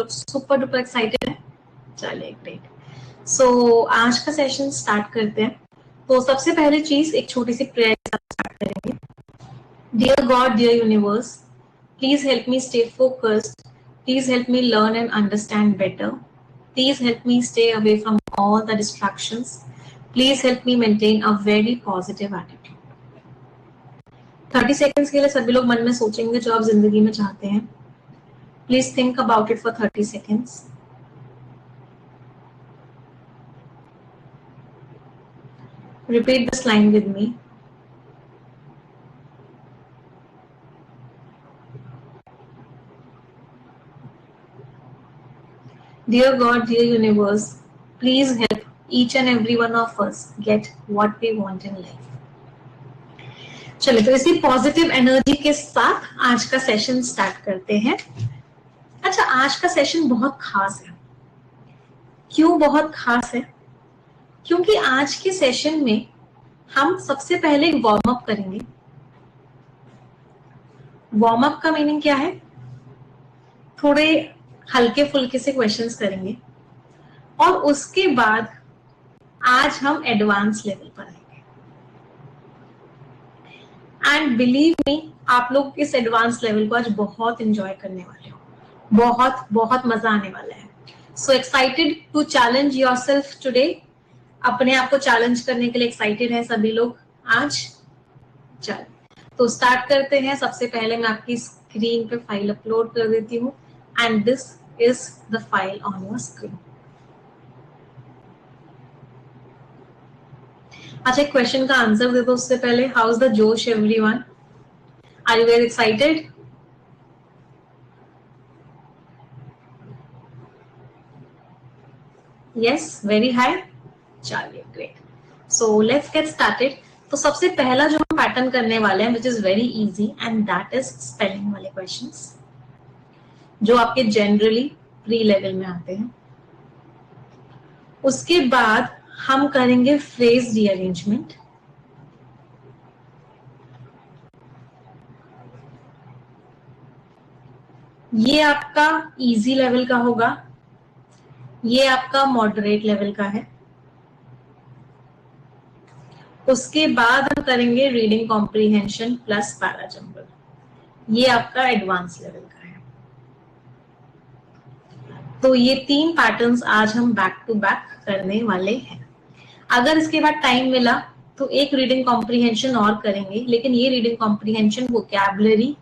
लोग super duper excited हैं? चलिए ग्रेट। सो आज का सेशन स्टार्ट करते हैं। तो सबसे पहली चीज एक छोटी सी प्रेयर के साथ स्टार्ट करेंगे। Dear God, dear universe, please help me stay focused, please help me learn and understand better, please help me stay away from all the distractions, please help me maintain a very positive attitude. 30 seconds के लिए सभी लोग मन में सोचेंगे जो आप जिंदगी में चाहते हैं। Please think about it for 30 seconds. Repeat this line with me. Dear God, dear universe, please help each and every one of us get what we want in life. चलिए तो इसी पॉजिटिव एनर्जी के साथ आज का session start करते हैं। अच्छा, आज का सेशन बहुत खास है। क्यों बहुत खास है? क्योंकि आज के सेशन में हम सबसे पहले एक वार्म अप करेंगे। वार्म अप का मीनिंग क्या है? थोड़े हल्के फुल्के से क्वेश्चंस करेंगे और उसके बाद आज हम एडवांस लेवल पर आएंगे। एंड बिलीव मी, आप लोग इस एडवांस लेवल को आज बहुत एंजॉय करने वाले हो। बहुत बहुत मजा आने वाला है। So excited to challenge yourself today. अपने आप को चैलेंज करने के लिए एक्साइटेड है सभी लोग आज? चलो तो स्टार्ट करते हैं। सबसे पहले मैं आपकी स्क्रीन पे फाइल अपलोड कर देती हूँ and this is the file on your screen. अच्छा, एक क्वेश्चन का आंसर दे दो उससे पहले। हाउ इज द जोश everyone? Are you very excited? Yes, very high. चलिए great. So let's get started. तो सबसे पहला जो हम पैटर्न करने वाले हैं which is very easy and that is spelling वाले क्वेश्चंस जो आपके जनरली प्री लेवल में आते हैं। उसके बाद हम करेंगे फ्रेज रीअरेंजमेंट। ये आपका इजी लेवल का होगा, ये आपका मॉडरेट लेवल का है। उसके बाद हम करेंगे रीडिंग कॉम्प्रीहेंशन प्लस पैराजंबल, ये आपका एडवांस लेवल का है। तो ये 3 पैटर्न्स आज हम बैक टू बैक करने वाले हैं। अगर इसके बाद टाइम मिला तो एक रीडिंग कॉम्प्रीहेंशन और करेंगे, लेकिन ये रीडिंग कॉम्प्रीहेंशन वोकैबुलरी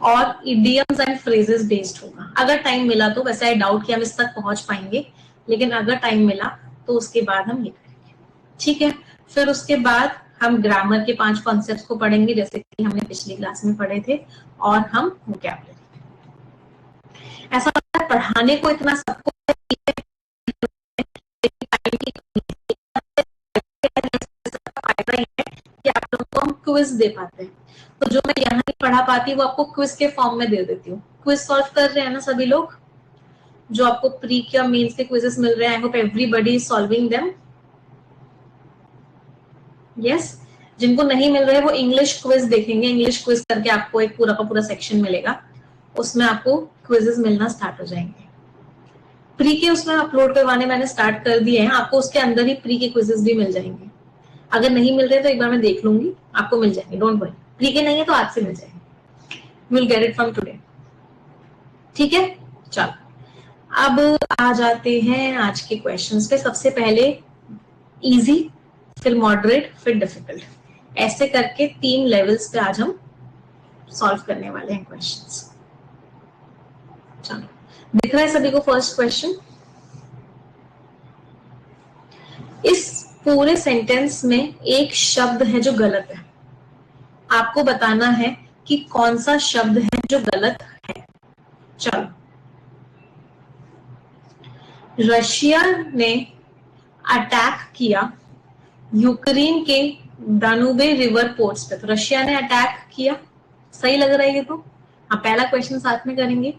और इडियम्स एंड फ्रेजेस बेस्ड होगा। अगर टाइम मिला तो, वैसे आई डाउट कि हम इस तक पहुंच पाएंगे, लेकिन अगर टाइम मिला तो उसके बाद हम ये करेंगे। ठीक है, फिर उसके बाद हम ग्रामर के 5 कॉन्सेप्ट्स को पढ़ेंगे जैसे कि हमने पिछली क्लास में पढ़े थे, और हम वोकैबुलरी। ऐसा लगता है पढ़ाने को इतना सबको कि आप लोगों को हम क्विज दे पाते हैं, तो जो मैं यहाँ नहीं पढ़ा पाती वो आपको क्विज के फॉर्म में दे देती हूँ। क्विज सॉल्व कर रहे हैं ना सभी लोग? जो आपको प्री के और मेंस के क्विजेस मिल रहे हैं, I hope everybody is solving them. Yes, जिनको नहीं मिल रहे वो इंग्लिश क्विज देखेंगे। इंग्लिश क्विज करके आपको एक पूरा का पूरा सेक्शन मिलेगा, उसमें आपको क्विजेस मिलना स्टार्ट हो जाएंगे। प्री के उसमें अपलोड करवाने मैंने स्टार्ट कर दिए हैं, आपको उसके अंदर ही प्री के क्विजेस भी मिल जाएंगे। अगर नहीं मिल रहे तो एक बार मैं देख लूंगी, आपको मिल जाएंगे, डोंट वरी। प्री के नहीं है तो आज से मिल जाएंगे, will get it from today. ठीक है, चलो अब आ जाते हैं आज के क्वेश्चंस पे। सबसे पहले इजी, फिर मॉडरेट, फिर डिफिकल्ट, ऐसे करके 3 लेवल्स पे आज हम सॉल्व करने वाले हैं क्वेश्चंस। चलो, दिख रहा है सभी को फर्स्ट क्वेश्चन? इस पूरे सेंटेंस में एक शब्द है जो गलत है, आपको बताना है कि कौन सा शब्द है जो गलत है। चलो, रशिया ने अटैक किया यूक्रेन के दानुबे रिवर पोर्ट्स पे। तो रशिया ने अटैक किया, सही लग रहा है ये तो? हाँ, पहला क्वेश्चन साथ में करेंगे।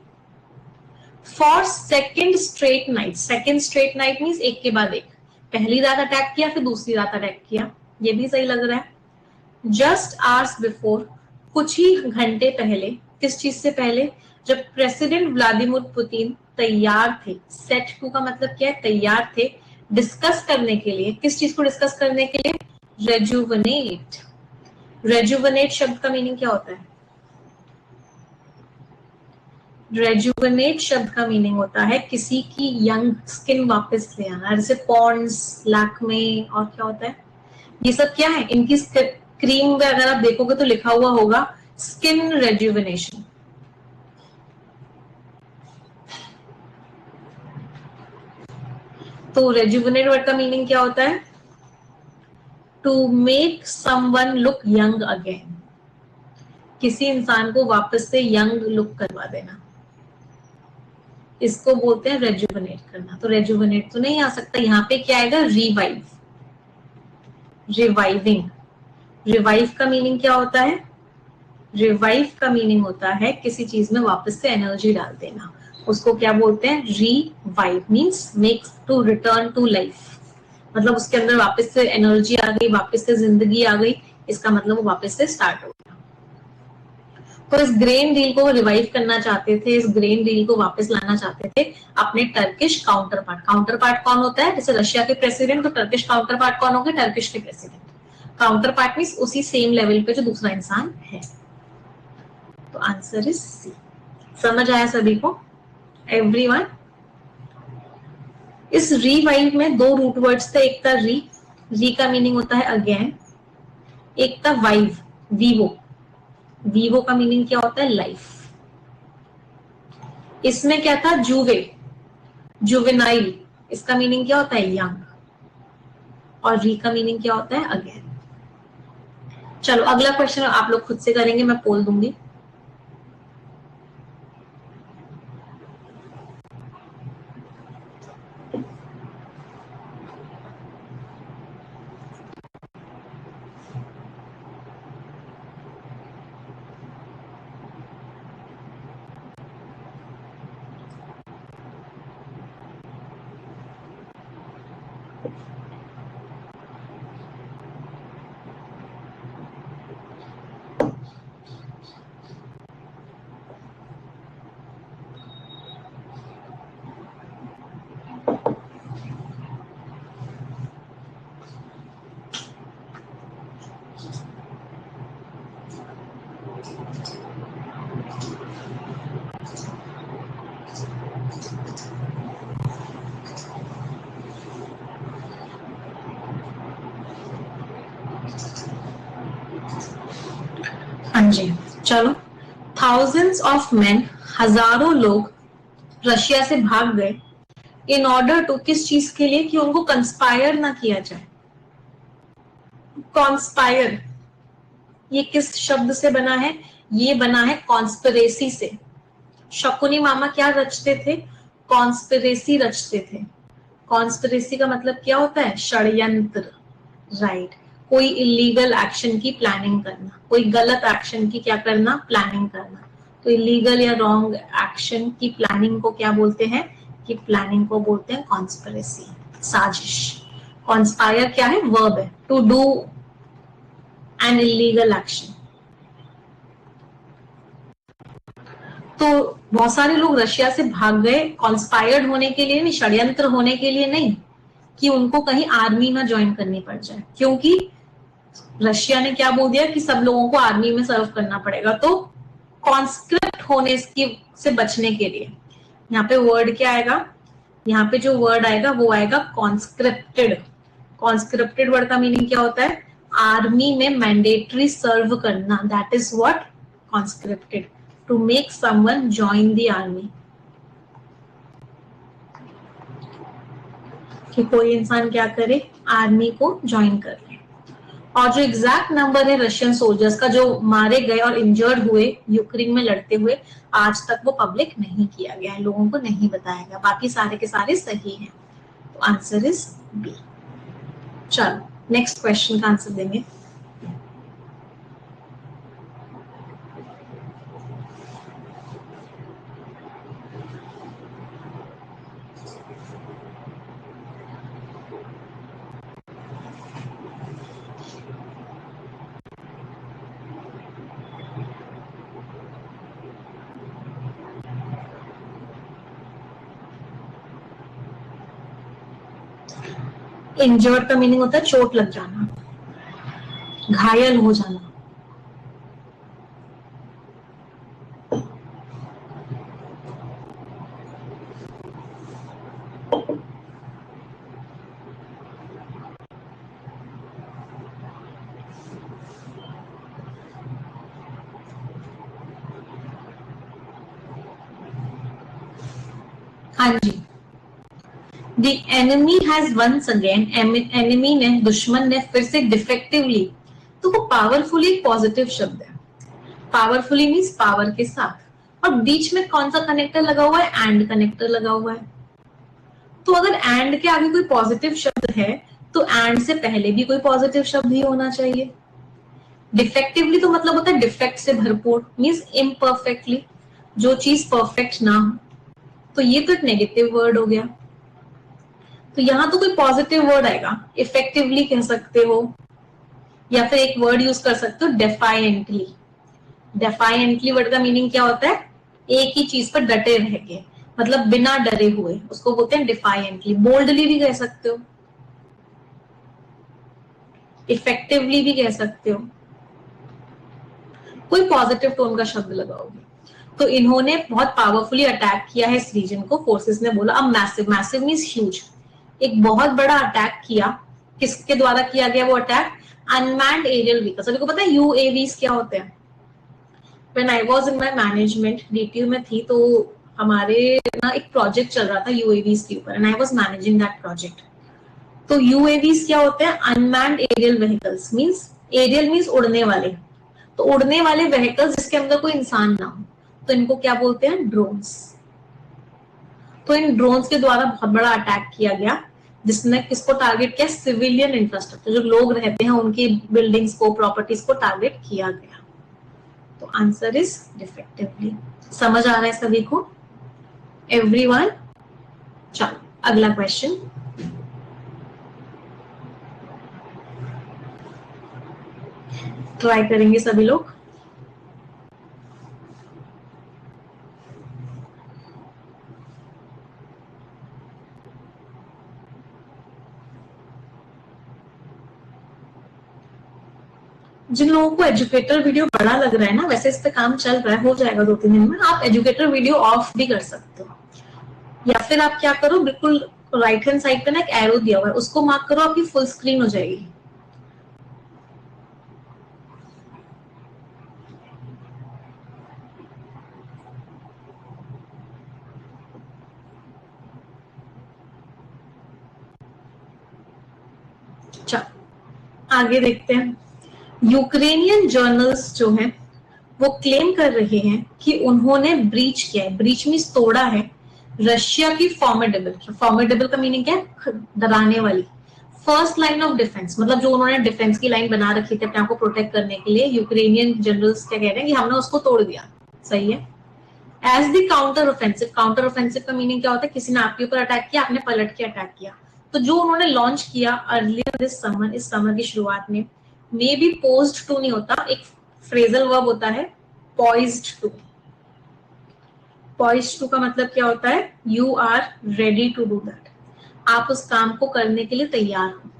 For second straight night, second straight night means एक के बाद एक, पहली रात अटैक किया फिर दूसरी रात अटैक किया, ये भी सही लग रहा है। जस्ट आवर्स बिफोर, कुछ ही घंटे पहले, किस चीज से पहले? जब प्रेसिडेंट व्लादिमीर पुतिन तैयार थे, सेट टू का मतलब क्या है, तैयार थे डिस्कस करने के लिए, किस चीज को डिस्कस करने के लिए, रेजुवनेट। रेजुवनेट शब्द का मीनिंग क्या होता है, रेजुवनेट शब्द का मीनिंग होता है किसी की यंग स्किन वापस ले आना, जैसे पॉन्ड्स, लैक्मे, और क्या होता है, ये सब क्या है, इनकी क्रीम में अगर आप देखोगे तो लिखा हुआ होगा स्किन रेजुवनेशन। तो रेजुवनेट वर्ड का मीनिंग क्या होता है, to make someone look young again, किसी इंसान को वापस से यंग लुक करवा देना, इसको बोलते हैं रेजुवनेट करना। तो रेजुवनेट तो नहीं आ सकता, यहाँ पे क्या आएगा, रिवाइव, रिवाइविंग। रिवाइव का मीनिंग क्या होता है, रिवाइव का मीनिंग होता है किसी चीज में वापस से एनर्जी डाल देना, उसको क्या बोलते हैं, revive means makes to return to life, मतलब उसके अंदर वापस से एनर्जी आ गई, वापस से जिंदगी आ गई, इसका मतलब वो वापस से स्टार्ट हो गया। तो इस ग्रेन डील को रिवाइव करना चाहते थे, इस ग्रेन डील को वापस लाना चाहते थे अपने Turkish counter part. Counter part कौन होता है, जैसे रशिया के प्रेसिडेंट, तो टर्किश काउंटर पार्ट कौन होंगे, टर्किश के प्रेसिडेंट। काउंटर पार्ट मीन्स उसी सेम लेवल पे जो दूसरा इंसान है। तो आंसर इज सी। समझ आया सभी को, एवरीवन। इस रिवाइव में दो रूट वर्ड्स थे, एक था री, री का मीनिंग होता है अगेन, एक था वाइव, वीवो, वीवो का मीनिंग क्या होता है, लाइफ। इसमें क्या था, जुवे, जुवेनाइल, इसका मीनिंग क्या होता है, यंग, और री का मीनिंग क्या होता है, अगेन। चलो अगला क्वेश्चन आप लोग खुद से करेंगे, मैं पोल दूंगी। हाँ जी, चलो। थाउजेंड्स ऑफ मैन, हजारों लोग रशिया से भाग गए इन ऑर्डर टू, किस चीज के लिए, कि उनको कंस्पायर ना किया जाए। कॉन्स्पायर, ये किस शब्द से बना है, ये बना है कॉन्स्पिरेसी से। शकुनी मामा क्या रचते थे, कॉन्स्पिरेसी रचते थे। कॉन्स्पिरेसी का मतलब क्या होता है, षड्यंत्र, राइट। कोई इलीगल एक्शन की प्लानिंग करना, कोई गलत एक्शन की क्या करना, प्लानिंग करना। तो इलीगल या रॉन्ग एक्शन की प्लानिंग को क्या बोलते हैं, कि प्लानिंग को बोलते हैं कॉन्स्पिरेसी, साजिश। कॉन्स्पायर क्या है, वर्ब है, to do an illegal action. तो बहुत सारे लोग रशिया से भाग गए, कॉन्स्पायर्ड होने के लिए नहीं, षड्यंत्र होने के लिए नहीं, कि उनको कहीं आर्मी में ज्वाइन करनी पड़ जाए, क्योंकि रशिया ने क्या बोल दिया कि सब लोगों को आर्मी में सर्व करना पड़ेगा। तो कॉन्स्क्रिप्ट होने की से बचने के लिए यहाँ पे वर्ड क्या आएगा, यहाँ पे जो वर्ड आएगा वो आएगा कॉन्स्क्रिप्टेड। कॉन्स्क्रिप्टेड वर्ड का मीनिंग क्या होता है, आर्मी में मैंडेटरी सर्व करना, that is what conscripted, to make someone join the army, कि कोई इंसान क्या करे, आर्मी को ज्वाइन कर ले। और जो एग्जैक्ट नंबर है रशियन सोल्जर्स का जो मारे गए और इंजर्ड हुए यूक्रेन में लड़ते हुए, आज तक वो पब्लिक नहीं किया गया है, लोगों को नहीं बताया गया, बाकी सारे के सारे सही हैं। तो आंसर इज बी। चलो नेक्स्ट क्वेश्चन का आंसर देंगे। इंजर्ड का मीनिंग होता है चोट लग जाना, घायल हो जाना। हाँ जी, the enemy has once again, enemy ने, दुश्मन ने फिर से डिफेक्टिवली, तो वो पावरफुली एक पॉजिटिव शब्द है। पावरफुली मीन्स पावर के साथ, और बीच में कौन सा कनेक्टर लगा हुआ है, एंड कनेक्टर लगा हुआ है। तो अगर एंड के आगे कोई पॉजिटिव शब्द है तो एंड से पहले भी कोई पॉजिटिव शब्द ही होना चाहिए। डिफेक्टिवली तो मतलब होता है डिफेक्ट से भरपूर, मीन्स इम्परफेक्टली, जो चीज परफेक्ट ना हो। तो ये तो एक नेगेटिव वर्ड हो गया। तो यहां तो कोई पॉजिटिव वर्ड आएगा, इफेक्टिवली कह सकते हो, या फिर एक वर्ड यूज कर सकते हो, डेफाइएंटली। डेफाइएंटली वर्ड का मीनिंग क्या होता है, एक ही चीज पर डटे रह के, मतलब बिना डरे हुए, उसको बोलते हैं डिफाइएंटली। बोल्डली भी कह सकते हो, इफेक्टिवली भी कह सकते हो, कोई पॉजिटिव टोन का शब्द लगाओगे। तो इन्होंने बहुत पावरफुली अटैक किया है इस रीजन को, फोर्सेस ने बोला। अब मैसिव, मैसिव मींस ह्यूज, एक बहुत बड़ा अटैक किया। किसके द्वारा किया गया वो अटैक, अनमैन्ड एरियल व्हीकल। सभी को पता है यूएवीज क्या होते हैं। When I was in my management, DTU में थी, तो हमारे ना एक प्रोजेक्ट चल रहा था यूएवीज के ऊपर, and I was managing that project. तो यूएवीज क्या होते हैं, unmanned aerial vehicles, means aerial means उड़ने वाले। तो उड़ने वाले व्हीकल्स जिसके अंदर कोई इंसान ना हो, तो इनको क्या बोलते हैं, ड्रोन्स। तो इन ड्रोन्स के द्वारा बहुत बड़ा अटैक किया गया, जिसने किसको टारगेट किया, सिविलियन इंफ्रास्ट्रक्चर, जो लोग रहते हैं उनकी बिल्डिंग्स को, प्रॉपर्टीज को टारगेट किया गया। तो आंसर इज डिफेक्टिवली। समझ आ रहा है सभी को, एवरीवन? चलो अगला क्वेश्चन। ट्राई करेंगे सभी लोग। जिन लोगों को एजुकेटर वीडियो बड़ा लग रहा है ना, वैसे इस पे काम चल रहा है, हो जाएगा 2-3 दिन में। आप एजुकेटर वीडियो ऑफ भी कर सकते हो, या फिर आप क्या करो, बिल्कुल राइट हैंड साइड पे ना एक एरो दिया हुआ है, उसको मार्क करो, आपकी फुल स्क्रीन हो जाएगी। चलो आगे देखते हैं। यूक्रेनियन जर्नल्स जो हैं वो क्लेम कर रहे हैं कि उन्होंने ब्रीच किया है, ब्रीच मींस तोड़ा है, रशिया की फॉर्मिडेबल, फॉर्मिडेबल का मीनिंग क्या है, डराने वाली, फर्स्ट लाइन ऑफ डिफेंस, मतलब जो उन्होंने डिफेंस की लाइन बना रखी थी अपने आप को प्रोटेक्ट करने के लिए। यूक्रेनियन जनरल्स क्या कह रहे हैं कि हमने उसको तोड़ दिया। सही है। As the counter offensive, counter offensive का मीनिंग क्या होता है, किसी ने आपके ऊपर अटैक किया, आपने पलट के अटैक किया। तो जो उन्होंने लॉन्च किया अर्लियर दिस समर, इस समर की शुरुआत में, मे बी पोज्ड टू नहीं होता, एक फ्रेजल वर्ब होता है, पॉइज्ड टू। पॉइज्ड टू का मतलब क्या होता है, you are ready to do that, आप उस काम को करने के लिए तैयार हो।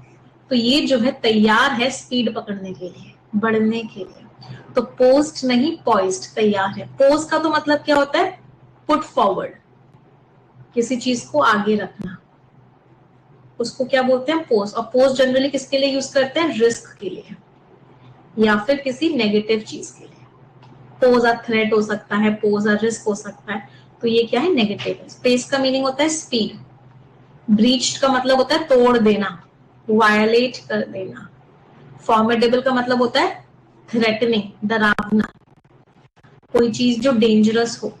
तो ये जो है तैयार है स्पीड पकड़ने के लिए, बढ़ने के लिए। तो पोस्ट नहीं, पॉइज्ड, तैयार है। पोज का तो मतलब क्या होता है, पुट फॉरवर्ड, किसी चीज को आगे रखना, उसको क्या बोलते हैं, पोज। और पोज जनरली किसके लिए यूज करते हैं, रिस्क के लिए, या फिर किसी नेगेटिव चीज के लिए। पोज अ थ्रेट हो सकता है, पोज अ रिस्क हो सकता है। तो ये क्या है, नेगेटिव है। स्पेस का मीनिंग होता है स्पीड। ब्रीच का मतलब होता है तोड़ देना, वायलेट कर देना। फॉर्मिडेबल का मतलब होता है थ्रेटनिंग, डरावना, कोई चीज जो डेंजरस हो,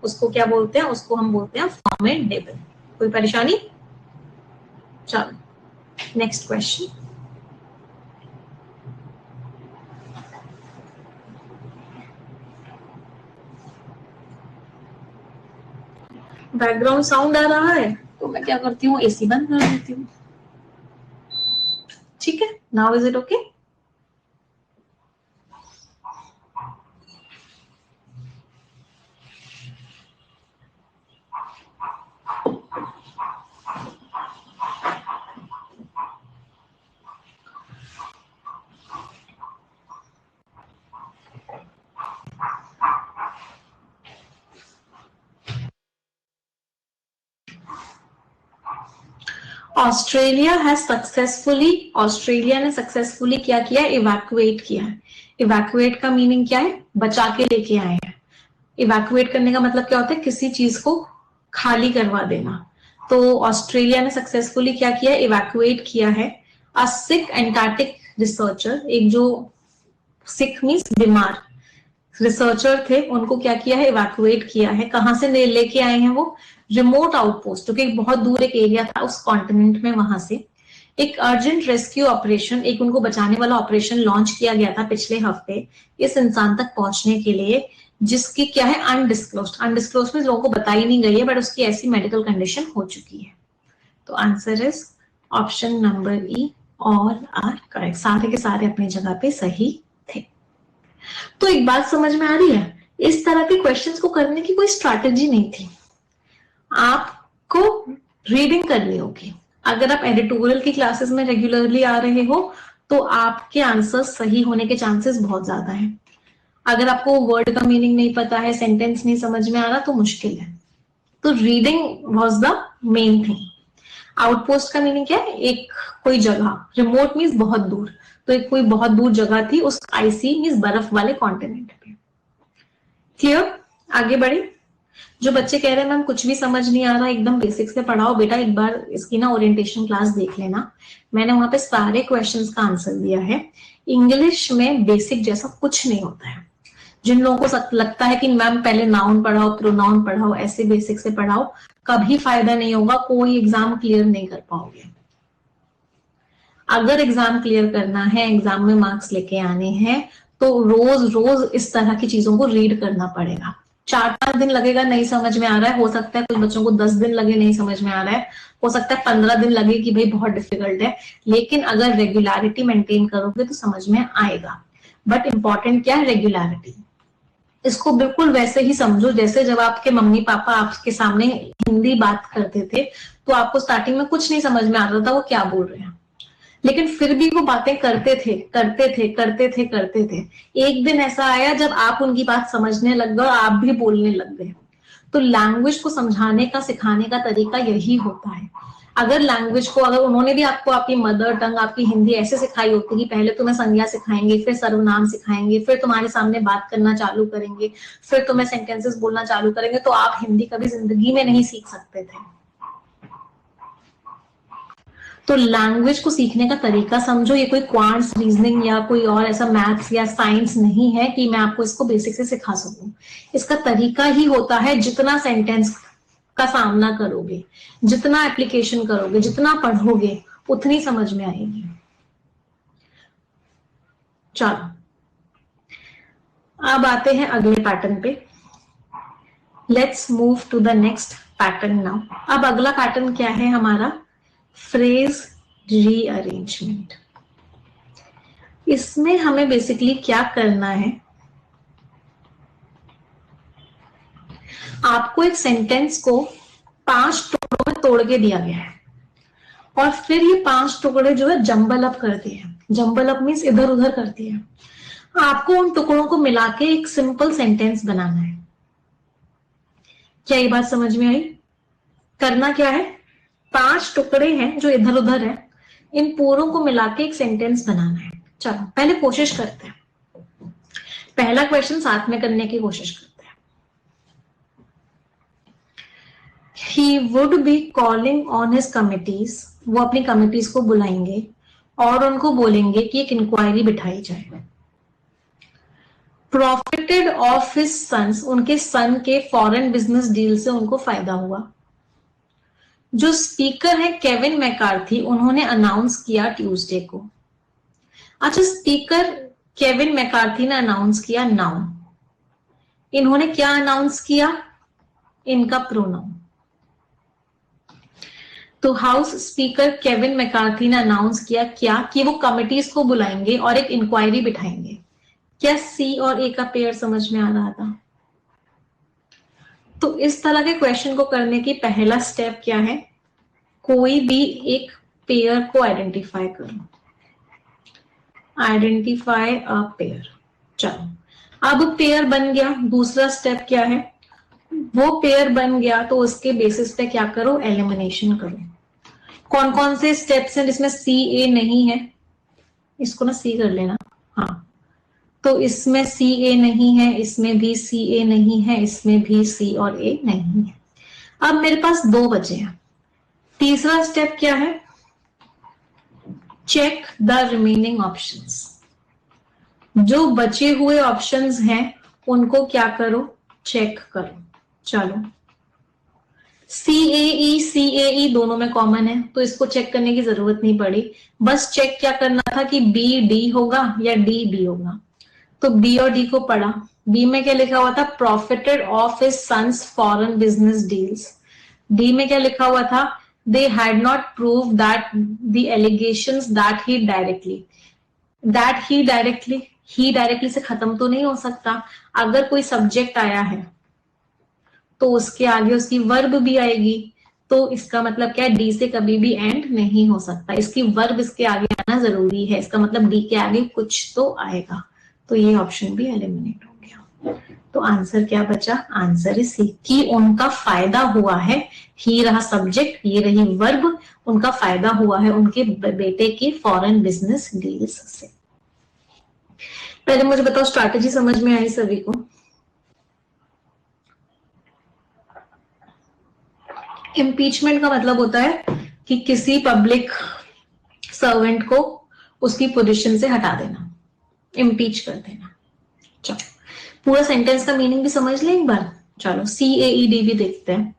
उसको क्या बोलते हैं, उसको हम बोलते हैं फॉर्मिडेबल। कोई परेशानी? चलो नेक्स्ट क्वेश्चन। बैकग्राउंड साउंड आ रहा है तो मैं क्या करती हूँ, एसी बंद कर देती हूँ। ठीक है, now is it okay? Australia ने सक्सेसफुली क्या किया, इवैक्यूएट किया है। इवैक्यूएट का मीनिंग क्या है, बचा के लेके आए हैं। इवैक्यूएट करने का मतलब क्या होता है, किसी चीज को खाली करवा देना। तो ऑस्ट्रेलिया ने सक्सेसफुली क्या किया, इवैक्यूएट किया है अ सिक एंटार्क्टिक रिसर्चर। एक जो सिक मीन्स बीमार रिसर्चर थे, उनको क्या किया है, इवैक्यूएट किया है। कहां से लेके आए हैं वो, रिमोट आउटपोस्ट, जो कि बहुत दूर एक एरिया था उस कॉन्टिनेंट में, वहां से एक अर्जेंट रेस्क्यू ऑपरेशन, एक उनको बचाने वाला ऑपरेशन लॉन्च किया गया था पिछले हफ्ते इस इंसान तक पहुंचने के लिए, जिसकी क्या है, अनडिस्क्लोज्ड में लोगों को बताई नहीं गई है, बट उसकी ऐसी मेडिकल कंडीशन हो चुकी है। तो answer is option number E, all are correct. सारे के सारे अपनी जगह पे सही थे। तो एक बात समझ में आ रही है, इस तरह के क्वेश्चंस को करने की कोई स्ट्रैटेजी नहीं थी, आपको रीडिंग करनी होगी। अगर आप एडिटोरियल की क्लासेस में रेगुलरली आ रहे हो तो आपके आंसर सही होने के चांसेस बहुत ज्यादा हैं। अगर आपको वर्ड का मीनिंग नहीं पता है, सेंटेंस नहीं समझ में आ रहा, तो मुश्किल है। तो reading was the main thing. Outpost का मीनिंग क्या है, एक कोई जगह, रिमोट मीन्स बहुत दूर, तो एक कोई बहुत दूर जगह थी उस आईसी मीन्स बर्फ वाले कॉन्टिनेंट पे। क्लियर, आगे बढ़े। जो बच्चे कह रहे हैं मैम कुछ भी समझ नहीं आ रहा, एकदम बेसिक से पढ़ाओ, बेटा एक बार इसकी ना ओरिएंटेशन क्लास देख लेना, मैंने वहां पे सारे क्वेश्चंस का आंसर दिया है। इंग्लिश में बेसिक जैसा कुछ नहीं होता है। जिन लोगों को लगता है कि मैम पहले नाउन पढ़ाओ, प्रोनाउन पढ़ाओ, ऐसे बेसिक से पढ़ाओ, कभी फायदा नहीं होगा, कोई एग्जाम क्लियर नहीं कर पाओगे। अगर एग्जाम क्लियर करना है, एग्जाम में मार्क्स लेके आने हैं, तो रोज रोज इस तरह की चीजों को रीड करना पड़ेगा। 4-5 दिन लगेगा, नहीं समझ में आ रहा है, हो सकता है कुछ बच्चों को 10 दिन लगे नहीं समझ में आ रहा है, हो सकता है 15 दिन लगे कि भाई बहुत डिफिकल्ट है, लेकिन अगर रेगुलरिटी मेंटेन करोगे तो समझ में आएगा। बट इंपॉर्टेंट क्या है, रेगुलरिटी। इसको बिल्कुल वैसे ही समझो जैसे जब आपके मम्मी पापा आपके सामने हिंदी बात करते थे, तो आपको स्टार्टिंग में कुछ नहीं समझ में आता था वो क्या बोल रहे हैं, लेकिन फिर भी वो बातें करते थे। एक दिन ऐसा आया जब आप उनकी बात समझने लग गए और आप भी बोलने लग गए। तो लैंग्वेज को समझाने का, सिखाने का तरीका यही होता है। अगर लैंग्वेज को, अगर उन्होंने भी आपको आपकी मदर टंग, आपकी हिंदी ऐसे सिखाई होती कि पहले तुम्हें संज्ञा सिखाएंगे, फिर सर्वनाम सिखाएंगे, फिर तुम्हारे सामने बात करना चालू करेंगे, फिर तुम्हें सेंटेंसेस बोलना चालू करेंगे, तो आप हिंदी कभी जिंदगी में नहीं सीख सकते थे। तो लैंग्वेज को सीखने का तरीका समझो, ये कोई क्वांट्स रीजनिंग या कोई और ऐसा मैथ्स या साइंस नहीं है कि मैं आपको इसको बेसिक से सिखा सकूं। इसका तरीका ही होता है, जितना सेंटेंस का सामना करोगे, जितना एप्लीकेशन करोगे, जितना पढ़ोगे, उतनी समझ में आएगी। चलो अब आते हैं अगले पैटर्न पे। Let's move to the next pattern now. अब अगला पैटर्न क्या है हमारा, फ्रेज रीअरेंजमेंट। इसमें हमें बेसिकली क्या करना है, आपको एक सेंटेंस को 5 टुकड़ों में तोड़ के दिया गया है और फिर ये 5 टुकड़े जो है जंबल अप करती है। जंबल अप मीन्स इधर उधर करती है। आपको उन टुकड़ों को मिला के एक सिंपल सेंटेंस बनाना है। क्या ये बात समझ में आई? करना क्या है, 5 टुकड़े हैं जो इधर उधर है, इन पूरों को मिला के एक सेंटेंस बनाना है। चलो पहले कोशिश करते हैं, पहला क्वेश्चन साथ में करने की कोशिश करते हैं। He would be calling on his committees, वो अपनी कमिटीज को बुलाएंगे और उनको बोलेंगे कि एक इंक्वायरी बिठाई जाए। प्रॉफिटेड ऑफ हिज सन्स, उनके सन के फॉरेन बिजनेस डील से उनको फायदा हुआ। जो स्पीकर है केविन मैकार्थी, उन्होंने अनाउंस किया ट्यूसडे को। अच्छा, स्पीकर केविन मैकार्थी ने अनाउंस किया नाउन, इन्होंने क्या अनाउंस किया, इनका प्रोनाउन। तो हाउस स्पीकर केविन मैकार्थी ने अनाउंस किया क्या, कि वो कमिटीज को बुलाएंगे और एक इंक्वायरी बिठाएंगे। क्या सी और ए का पेयर समझ में आ रहा था? तो इस तरह के क्वेश्चन को करने की पहला स्टेप क्या है, कोई भी एक पेयर को आइडेंटिफाई करो। Identify a pair. चलो अब पेयर बन गया, दूसरा स्टेप क्या है, वो पेयर बन गया तो उसके बेसिस पे क्या करो, एलिमिनेशन करो। कौन कौन से स्टेप्स हैं जिसमें सी ए नहीं है, इसको ना सी कर लेना, हाँ, तो इसमें सी ए नहीं है, इसमें भी सी ए नहीं है, इसमें भी सी और ए नहीं है। अब मेरे पास दो बचे हैं। तीसरा स्टेप क्या है? Check the remaining options. जो बचे हुए ऑप्शंस हैं उनको क्या करो? चेक करो। चलो, CAE दोनों में कॉमन है तो इसको चेक करने की जरूरत नहीं पड़ी, बस चेक क्या करना था कि बी डी होगा या डी डी होगा। तो बी और डी को पढ़ा। बी में क्या लिखा हुआ था? Profited of his sons foreign business deals. D में क्या लिखा हुआ था? They had not prove that the allegations that he directly से खत्म तो नहीं हो सकता। अगर कोई सब्जेक्ट आया है तो उसके आगे उसकी वर्ब भी आएगी, तो इसका मतलब क्या है? डी से कभी भी एंड नहीं हो सकता, इसकी वर्ब इसके आगे आना जरूरी है, इसका मतलब डी के आगे कुछ तो आएगा। तो ये ऑप्शन भी एलिमिनेट हो गया। तो आंसर क्या बचा? आंसर इज सी, कि उनका फायदा हुआ है। ही रहा सब्जेक्ट, ये रही वर्ब, उनका फायदा हुआ है उनके बेटे की फॉरेन बिजनेस डील्स से। पहले मुझे बताओ, स्ट्रैटेजी समझ में आई सभी को? इम्पीचमेंट का मतलब होता है कि किसी पब्लिक सर्वेंट को उसकी पोजीशन से हटा देना, इम्पीच कर देना। चलो, पूरा सेंटेंस का मीनिंग भी समझ लें एक बार। चलो, CAED भी देखते हैं।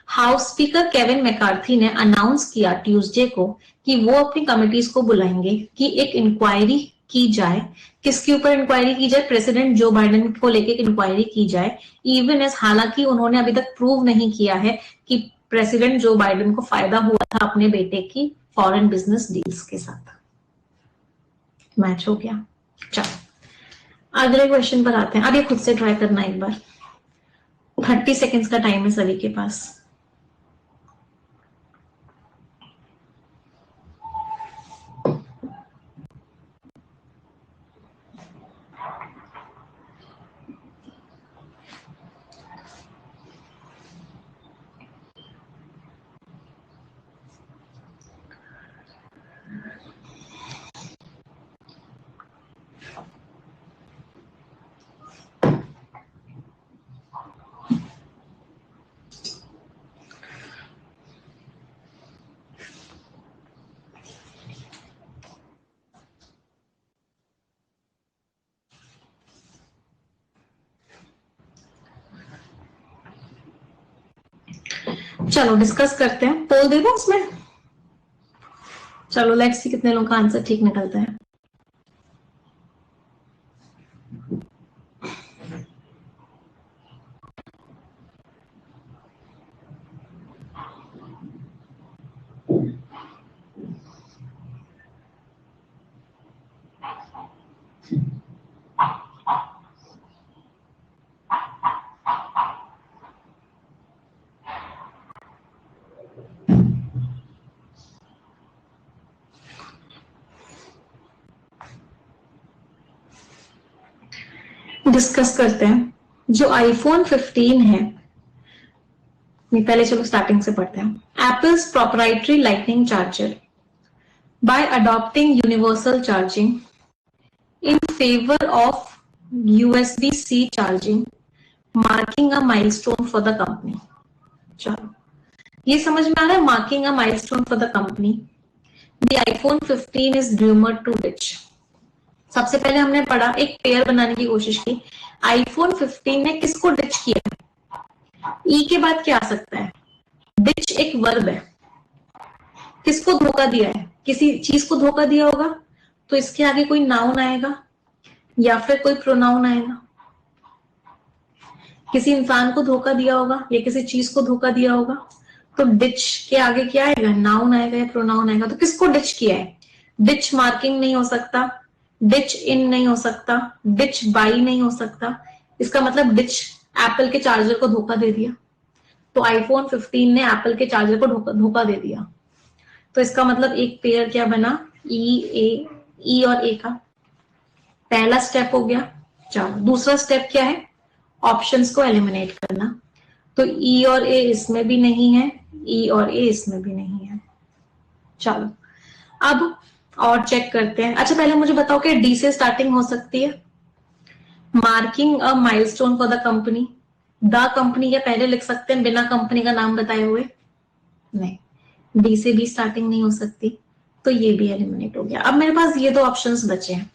हाउस स्पीकर केविन मैकार्थी ने अनाउंस किया ट्यूसडे को कि वो अपनी कमिटीज को बुलाएंगे कि एक इंक्वायरी की जाए। किसके ऊपर इंक्वायरी की जाए? प्रेसिडेंट जो बाइडेन को लेके इंक्वायरी की जाए। इवन एज, हालांकि उन्होंने अभी तक प्रूव नहीं किया है कि प्रेसिडेंट जो बाइडेन को फायदा हुआ था अपने बेटे की फॉरेन बिजनेस डील्स के साथ। मैच हो गया। चलो, अगले क्वेश्चन पर आते हैं। अब ये खुद से ट्राई करना एक बार। 30 सेकेंड्स का टाइम है सभी के पास। चलो डिस्कस करते हैं। पोल दे दो उसमें। चलो लेट्स सी कितने लोगों का आंसर ठीक निकलता है। डिस्कस करते हैं। जो आईफोन 15 है, पहले चलो स्टार्टिंग से पढ़ते हैं। Apple's proprietary lightning charger by adopting universal charging in favour of USB-C charging marking a milestone for the company. चलो, ये समझ में आ रहा है? Marking a milestone for the company. The iPhone 15 is rumoured to ditch. सबसे पहले हमने पढ़ा, एक पेयर बनाने की कोशिश की। आईफोन 15 ने किसको डिच किया? ई के बाद क्या आ सकता है? डिच एक वर्ब है। किसको धोखा दिया है? किसी चीज को धोखा दिया होगा, तो इसके आगे कोई नाउन आएगा या फिर कोई प्रोनाउन आएगा। किसी इंसान को धोखा दिया होगा या किसी चीज को धोखा दिया होगा, तो डिच के आगे क्या आएगा? नाउन आएगा या प्रोनाउन आएगा। तो किसको डिच किया है? डिच मार्किंग नहीं हो सकता, डिच इन नहीं हो सकता, डिच बाई नहीं हो सकता। इसका मतलब डिच एप्पल के चार्जर को धोखा दे दिया। तो आईफोन 15 ने एप्पल के चार्जर को धोखा दे दिया। तो इसका मतलब एक पेयर क्या बना? ई और ए का। पहला स्टेप हो गया। चलो, दूसरा स्टेप क्या है? ऑप्शंस को एलिमिनेट करना। तो ई और ए इसमें भी नहीं है, ई और ए इसमें भी नहीं है। चलो अब और चेक करते हैं। अच्छा पहले मुझे बताओ कि डी से स्टार्टिंग हो सकती है? Marking a milestone for the company, the company या पहले लिख सकते हैं बिना कंपनी का नाम बताए हुए? नहीं, डी से भी स्टार्टिंग नहीं हो सकती, तो ये भी एलिमिनेट हो गया। अब मेरे पास ये दो ऑप्शंस बचे हैं,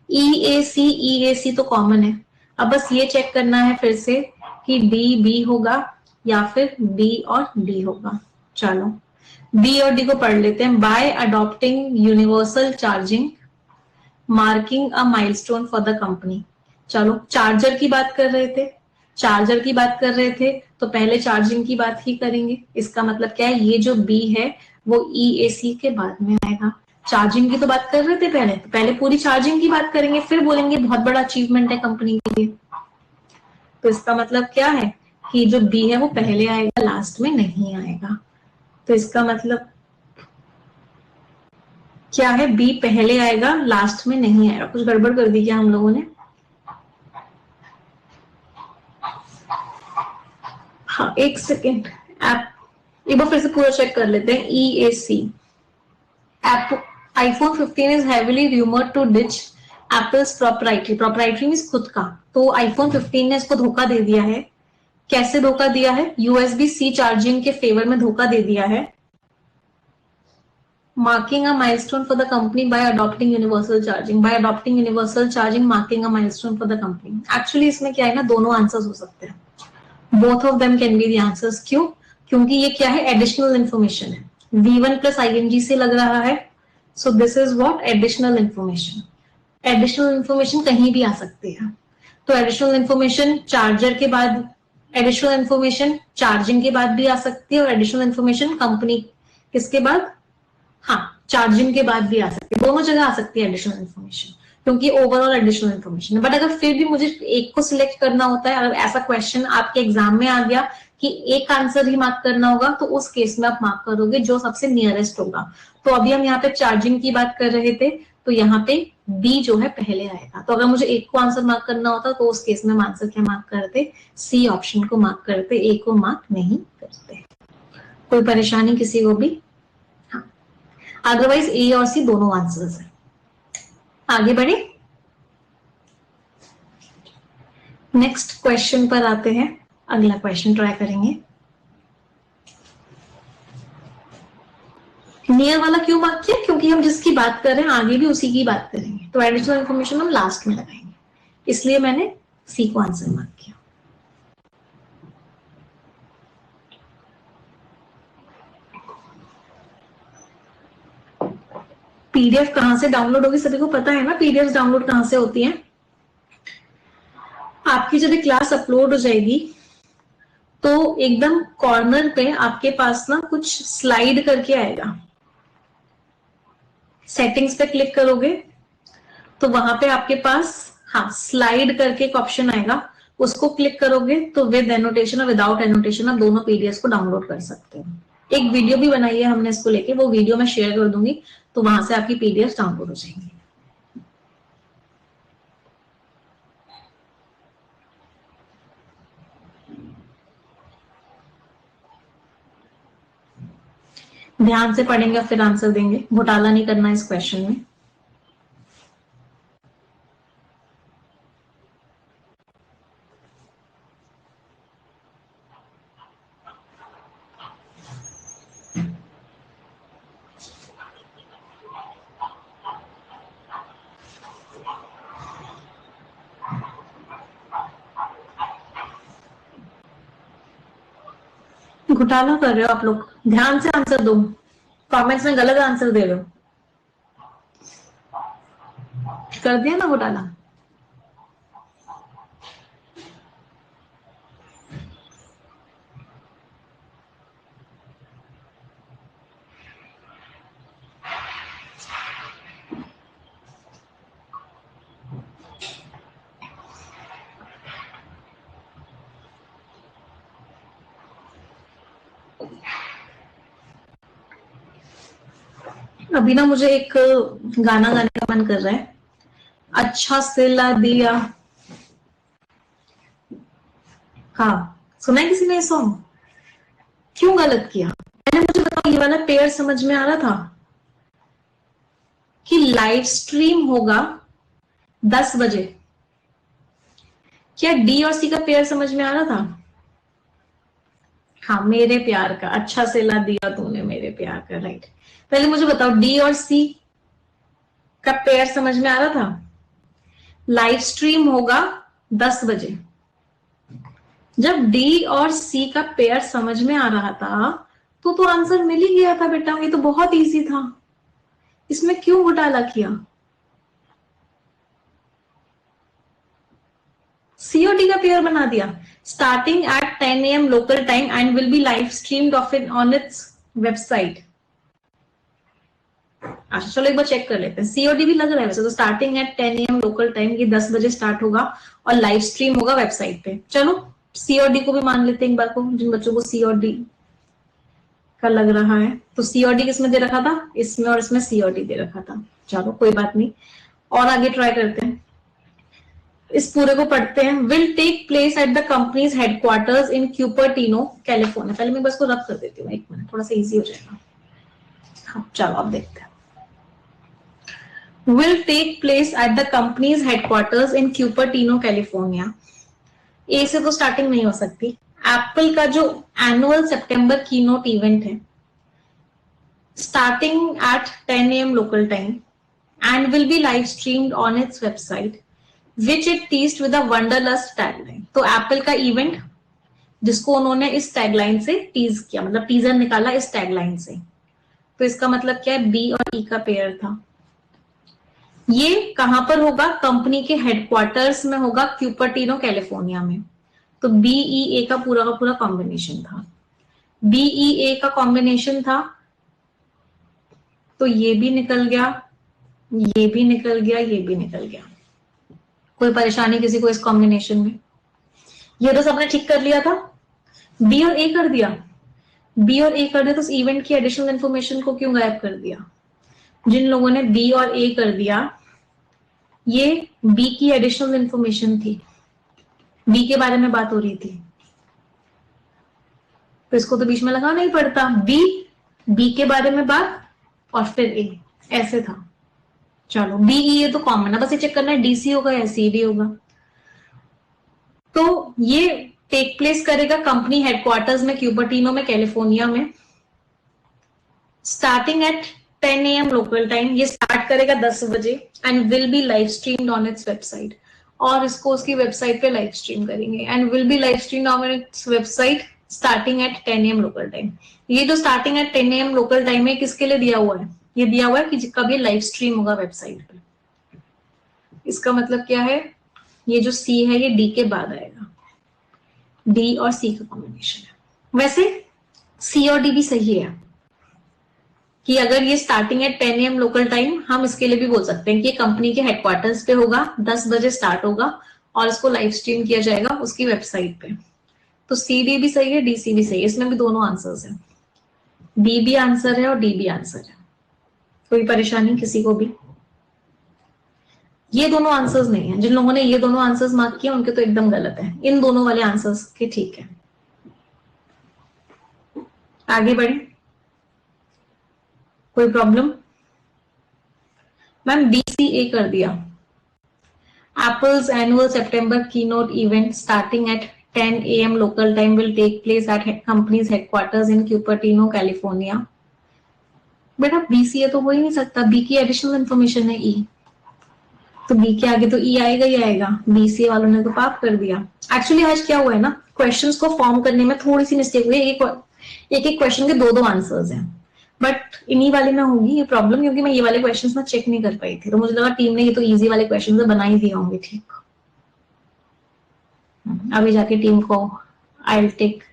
ई ए सी तो कॉमन है। अब बस ये चेक करना है फिर से कि डी बी होगा या फिर बी और डी होगा। चलो बी और डी को पढ़ लेते हैं। Bye adopting universal charging, marking a milestone for the company. चलो चार्जर की बात कर रहे थे, चार्जर की बात कर रहे थे तो पहले चार्जिंग की बात ही करेंगे। इसका मतलब क्या है, ये जो बी है वो ई ए सी के बाद में आएगा। चार्जिंग की तो बात कर रहे थे पहले, तो पहले पूरी चार्जिंग की बात करेंगे, फिर बोलेंगे बहुत बड़ा अचीवमेंट है कंपनी के लिए। तो इसका मतलब क्या है कि जो बी है वो पहले आएगा, लास्ट में नहीं आएगा। तो इसका मतलब क्या है, बी पहले आएगा लास्ट में नहीं आएगा। कुछ गड़बड़ कर दी क्या हम लोगों ने? हाँ एक सेकेंड, एक बार फिर से पूरा चेक कर लेते हैं। ई ए सी, iPhone 15 is heavily rumored to ditch Apple's proprietary means खुद का। तो iPhone 15 ने इसको धोखा दे दिया है। कैसे धोखा दिया है? USB C चार्जिंग के फेवर में धोखा दे दिया है। Marking a milestone for the company by adopting universal charging, bye adopting universal charging marking a milestone for the company. Actually इसमें क्या है ना, दोनों आंसर्स हो सकते हैं, both of them can be the answers. क्यों? क्योंकि ये क्या है, एडिशनल इंफॉर्मेशन है। V1 प्लस ING से लग रहा है, so this is what, additional information. Additional information कहीं भी आ सकती है। तो एडिशनल इंफॉर्मेशन चार्जर के बाद, एडिशनल इंफॉर्मेशन चार्जिंग के बाद भी आ सकती है, और एडिशनल इंफॉर्मेशन कंपनी किसके बाद, हाँ चार्जिंग के बाद भी आ सकती है। दोनों जगह आ सकती है एडिशनल इंफॉर्मेशन, क्योंकि ओवरऑल एडिशनल इंफॉर्मेशन है। बट अगर फिर भी मुझे एक को सिलेक्ट करना होता है, अगर ऐसा क्वेश्चन आपके एग्जाम में आ गया कि एक आंसर ही मार्क करना होगा, तो उस केस में आप मार्क करोगे जो सबसे नियरेस्ट होगा। तो अभी हम यहाँ पे चार्जिंग की बात कर रहे थे, तो यहाँ पे बी जो है पहले आएगा। तो अगर मुझे एक को आंसर मार्क करना होता तो उस केस में हम आंसर क्या मार्क करते, सी ऑप्शन को मार्क करते, ए को मार्क नहीं करते। कोई परेशानी किसी को भी? अदरवाइज ए और सी दोनों आंसर्स है। आगे बढ़े, नेक्स्ट क्वेश्चन पर आते हैं। अगला क्वेश्चन ट्राई करेंगे। नियर वाला क्यों मार्क किया? क्योंकि हम जिसकी बात कर रहे हैं आगे भी उसी की बात करेंगे, तो एडिशनल इंफॉर्मेशन हम लास्ट में लगाएंगे, इसलिए मैंने सी को आंसर मार्क किया। पीडीएफ कहां से डाउनलोड होगी? सभी को पता है ना पीडीएफ डाउनलोड कहां से होती है? आपकी जब क्लास अपलोड हो जाएगी तो एकदम कॉर्नर पे आपके पास ना कुछ स्लाइड करके आएगा। सेटिंग्स पे क्लिक करोगे तो वहां पे आपके पास हाँ स्लाइड करके एक ऑप्शन आएगा, उसको क्लिक करोगे तो विद एनोटेशन और विदाउट एनोटेशन आप दोनों पीडीएफ को डाउनलोड कर सकते हो। एक वीडियो भी बनाई है हमने इसको लेके, वो वीडियो मैं शेयर कर दूंगी, तो वहां से आपकी पीडीएफ डाउनलोड हो जाएंगी। ध्यान से पढ़ेंगे फिर आंसर देंगे, घोटाला नहीं करना इस क्वेश्चन में। घोटाला कर रहे हो आप लोग, ध्यान से आंसर दो, कमेंट्स में गलत आंसर दे रहे हो। कर दिया ना घोटाला? अभी ना मुझे एक गाना गाने का मन कर रहा है, अच्छा सिला दिया। हाँ सुना है किसी ने सॉन्ग? क्यों गलत किया? मैंने, मुझे बताओ, ये वाला पेयर समझ में आ रहा था? कि लाइव स्ट्रीम होगा 10 बजे। क्या डी और सी का पेयर समझ में आ रहा था? हाँ, मेरे प्यार का, अच्छा सिला दिया तूने मेरे प्यार का, राइट। पहले मुझे बताओ, डी और सी का पेयर समझ में आ रहा था? लाइव स्ट्रीम होगा 10 बजे। जब डी और सी का पेयर समझ में आ रहा था तो आंसर मिल ही गया था बेटा, ये तो बहुत इजी था, इसमें क्यों घोटाला किया? सीओडी का पेयर बना दिया, starting at 10 AM local time and will be live streamed on its website. अच्छा चलो एक बार चेक कर लेते हैं, सीओडी भी लग रहा है वैसे तो, starting at 10 AM local time, ये 10 बजे स्टार्ट होगा और लाइव स्ट्रीम होगा वेबसाइट पे। चलो सीओडी को भी मान लेते हैं एक बार को, जिन बच्चों को सीओडी का लग रहा है। तो सीओडी किसमें दे रखा था? इसमें, और इसमें सीओडी दे रखा था। चलो कोई बात नहीं, और आगे ट्राई करते हैं, इस पूरे को पढ़ते हैं। Will take place at the company's headquarters in Cupertino California. पहले मैं बस को रब कर देती हूँ, एक मिनट, थोड़ा सा इजी हो जाएगा। हाँ चलो अब देखते हैं। will take place at the company's headquarters in Cupertino, California. ए से तो स्टार्टिंग नहीं हो सकती। एप्पल का जो एनुअल सितंबर कीनोट इवेंट है, starting at 10 AM local time and will be live streamed on its website, which it teased with a Wanderlust tagline. तो Apple का इवेंट जिसको उन्होंने इस टैगलाइन से टीज किया, मतलब टीजर निकाला इस टैगलाइन से, तो इसका मतलब क्या है? बी और ई का पेयर था। ये कहां पर होगा? कंपनी के हेडक्वार्टर्स में होगा, क्यूपर्टिनो कैलिफोर्निया में। तो बीई का पूरा कॉम्बिनेशन था, बीई का कॉम्बिनेशन था, तो ये भी निकल गया, ये भी निकल गया, ये भी निकल गया। कोई परेशानी किसी को इस कॉम्बिनेशन में? ये तो सबने ठीक कर लिया था, बी और ए कर दिया, बी और ए कर दिया, तो उस इवेंट की एडिशनल इंफॉर्मेशन को क्यों गायब कर दिया? जिन लोगों ने बी और ए कर दिया, ये बी की एडिशनल इंफॉर्मेशन थी, बी के बारे में बात हो रही थी, तो इसको तो बीच में लगाना ही पड़ता। बी के बारे में बात और फिर ए, ऐसे था। चलो बी ये तो कॉमन है, बस ये चेक करना है डीसी होगा या सीडी होगा। तो ये टेक प्लेस करेगा कंपनी हेडक्वार्टर्स में, क्यूपर्टिनो में, कैलिफोर्निया में, starting at 10 AM local time. ये स्टार्ट करेगा 10 बजे and will be live streamed on its website, और इसको उसकी वेबसाइट पे लाइव स्ट्रीम करेंगे and will be live streamed on its website starting at 10 AM local time. ये जो starting at 10 AM local time है, किसके लिए दिया हुआ है? ये दिया हुआ है कि कब ये लाइव स्ट्रीम होगा वेबसाइट पे। इसका मतलब क्या है? ये जो सी है ये डी के बाद आएगा, डी और सी का कॉम्बिनेशन है। वैसे सी और डी भी सही है कि अगर ये starting at 10 AM local time, हम इसके लिए भी बोल सकते हैं कि कंपनी के हेडक्वार्टर्स पे होगा, 10 बजे स्टार्ट होगा और इसको लाइव स्ट्रीम किया जाएगा उसकी वेबसाइट पे। तो सी डी भी सही है, डी सी भी सही है, इसमें भी दोनों आंसर्स हैं, बी भी आंसर है और डी भी आंसर है। कोई परेशानी किसी को भी? ये दोनों आंसर्स नहीं है, जिन लोगों ने ये दोनों आंसर्स मार्क किया उनके तो एकदम गलत है, इन दोनों वाले आंसर्स के ठीक है। आगे बढ़े, कोई प्रॉब्लम? मैम DCA कर दिया, Apple's annual September keynote event starting at 10 AM local time will take place at company's headquarters in Cupertino, California. बेटा BCA तो हो ही नहीं सकता, बी की एडिशनल इंफॉर्मेशन है ई, तो बी के आगे तो ई आएगा ही आएगा, BCA वालों ने तो पाप कर दिया। एक्चुअली आज क्या हुआ है ना, क्वेश्चंस को फॉर्म करने में थोड़ी सी मिस्टेक हुई है, एक क्वेश्चन के दो आंसर्स हैं, बट इन्हीं वाले में होगी ये प्रॉब्लम, क्योंकि मैं ये वाले क्वेश्चंस में चेक नहीं कर पाई थी, तो मुझे लगा टीम ने ये तो इजी वाले क्वेश्चंस बना ही दिए होंगे। ठीक, अभी जाके टीम को I will take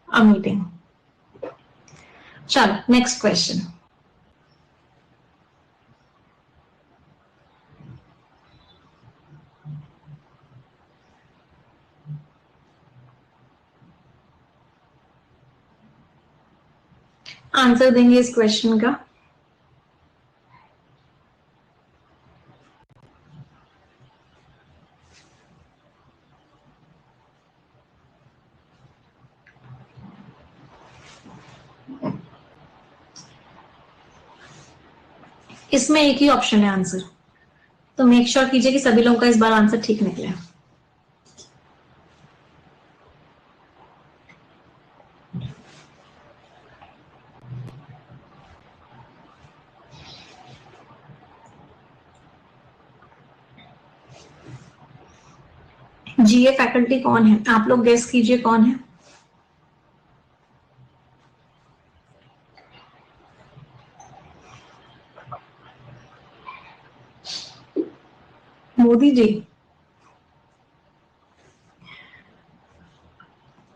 a meeting. चलो नेक्स्ट क्वेश्चन। आंसर देंगे इस क्वेश्चन का। इसमें एक ही ऑप्शन है आंसर, तो मेक श्योर कीजिए कि सभी लोगों का इस बार आंसर ठीक निकले। जीए फैकल्टी कौन है, आप लोग गेस कीजिए कौन है। मोदी जी।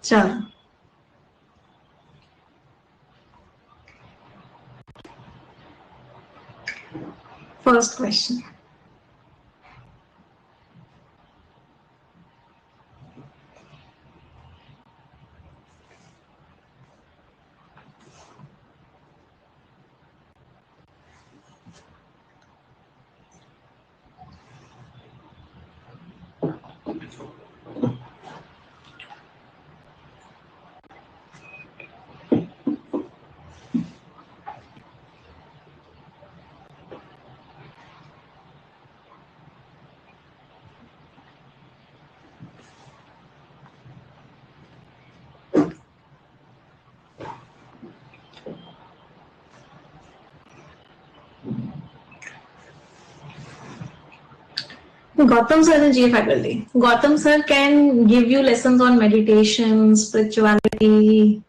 चलो first question, Gautam sir is GA faculty. Gautam sir can give you lessons on meditation, spirituality,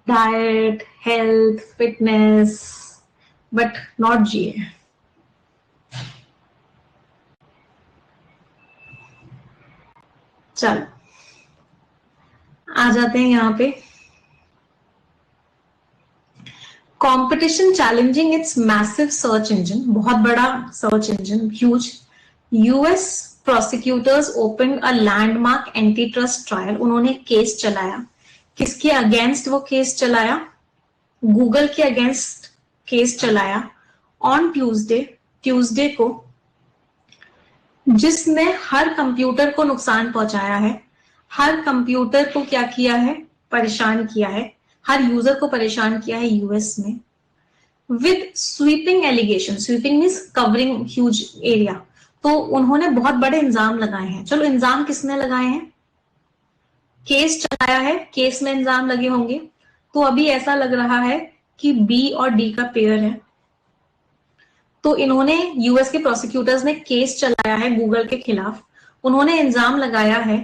diet, health, fitness, but not GA. चलो आ जाते हैं यहाँ पे। Competition challenging it's massive search engine, बहुत बड़ा search engine, huge. US prosecutors open a landmark anti trust trial, उन्होंने case चलाया। किसके अगेंस्ट वो केस चलाया? गूगल के अगेंस्ट केस चलाया ऑन ट्यूसडे को, जिसने हर कंप्यूटर को नुकसान पहुंचाया है, हर कंप्यूटर को क्या किया है? परेशान किया है, हर यूजर को परेशान किया है यूएस में, with sweeping allegation. Sweeping means covering huge area. तो उन्होंने बहुत बड़े इल्जाम लगाए हैं। चलो इल्जाम किसने लगाए हैं? केस चलाया है, केस में इल्जाम लगे होंगे। तो अभी ऐसा लग रहा है कि बी और डी का पेयर है। तो इन्होंने, यूएस के प्रोसिक्यूटर्स ने केस चलाया है गूगल के खिलाफ। उन्होंने इल्जाम लगाया है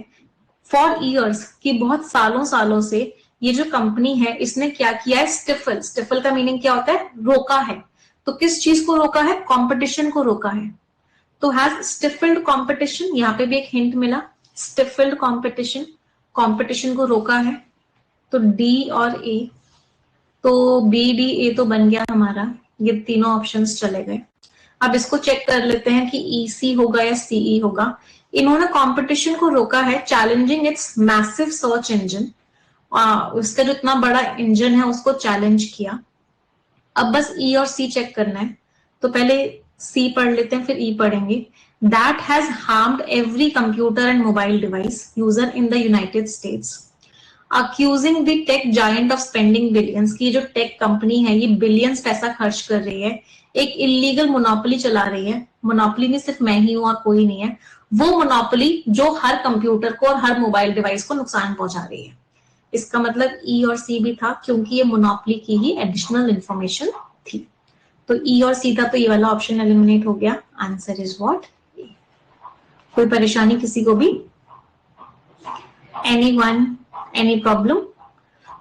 फॉर ईयर्स, कि बहुत सालों से ये जो कंपनी है इसने क्या किया है? स्टिफल का मीनिंग क्या होता है? रोका है। तो किस चीज को रोका है? कंपटीशन को रोका है। तो हैज स्टिफल्ड कंपटीशन, यहाँ पे भी एक हिंट मिला, स्टिफल्ड कंपटीशन को रोका है। तो डी और ए, तो बी डी ए तो बन गया हमारा, ये तीनों ऑप्शंस चले गए। अब इसको चेक कर लेते हैं कि ईसी होगा या सीई होगा। इन्होंने कंपटीशन को रोका है, challenging it's massive search engine, उसका जो इतना बड़ा इंजन है उसको चैलेंज किया। अब बस ई और सी चेक करना है, तो पहले सी पढ़ लेते हैं फिर ई पढ़ेंगे। That has harmed every computer and mobile device user in the United states, accusing the tech giant of spending billions, की जो टेक कंपनी है ये बिलियंस पैसा खर्च कर रही है, एक इलीगल मोनोपोली चला रही है। मोनोपोली में सिर्फ मैं ही हूं और कोई नहीं है, वो मोनोपोली जो हर कंप्यूटर को और हर मोबाइल डिवाइस को नुकसान पहुंचा रही है। इसका मतलब ई और सी भी था, क्योंकि ये मोनोपोली की ही एडिशनल इंफॉर्मेशन थी। तो ई और सी था, तो ये वाला ऑप्शन एलिमिनेट हो गया। Answer is what? कोई परेशानी किसी को भी? Anyone, any problem?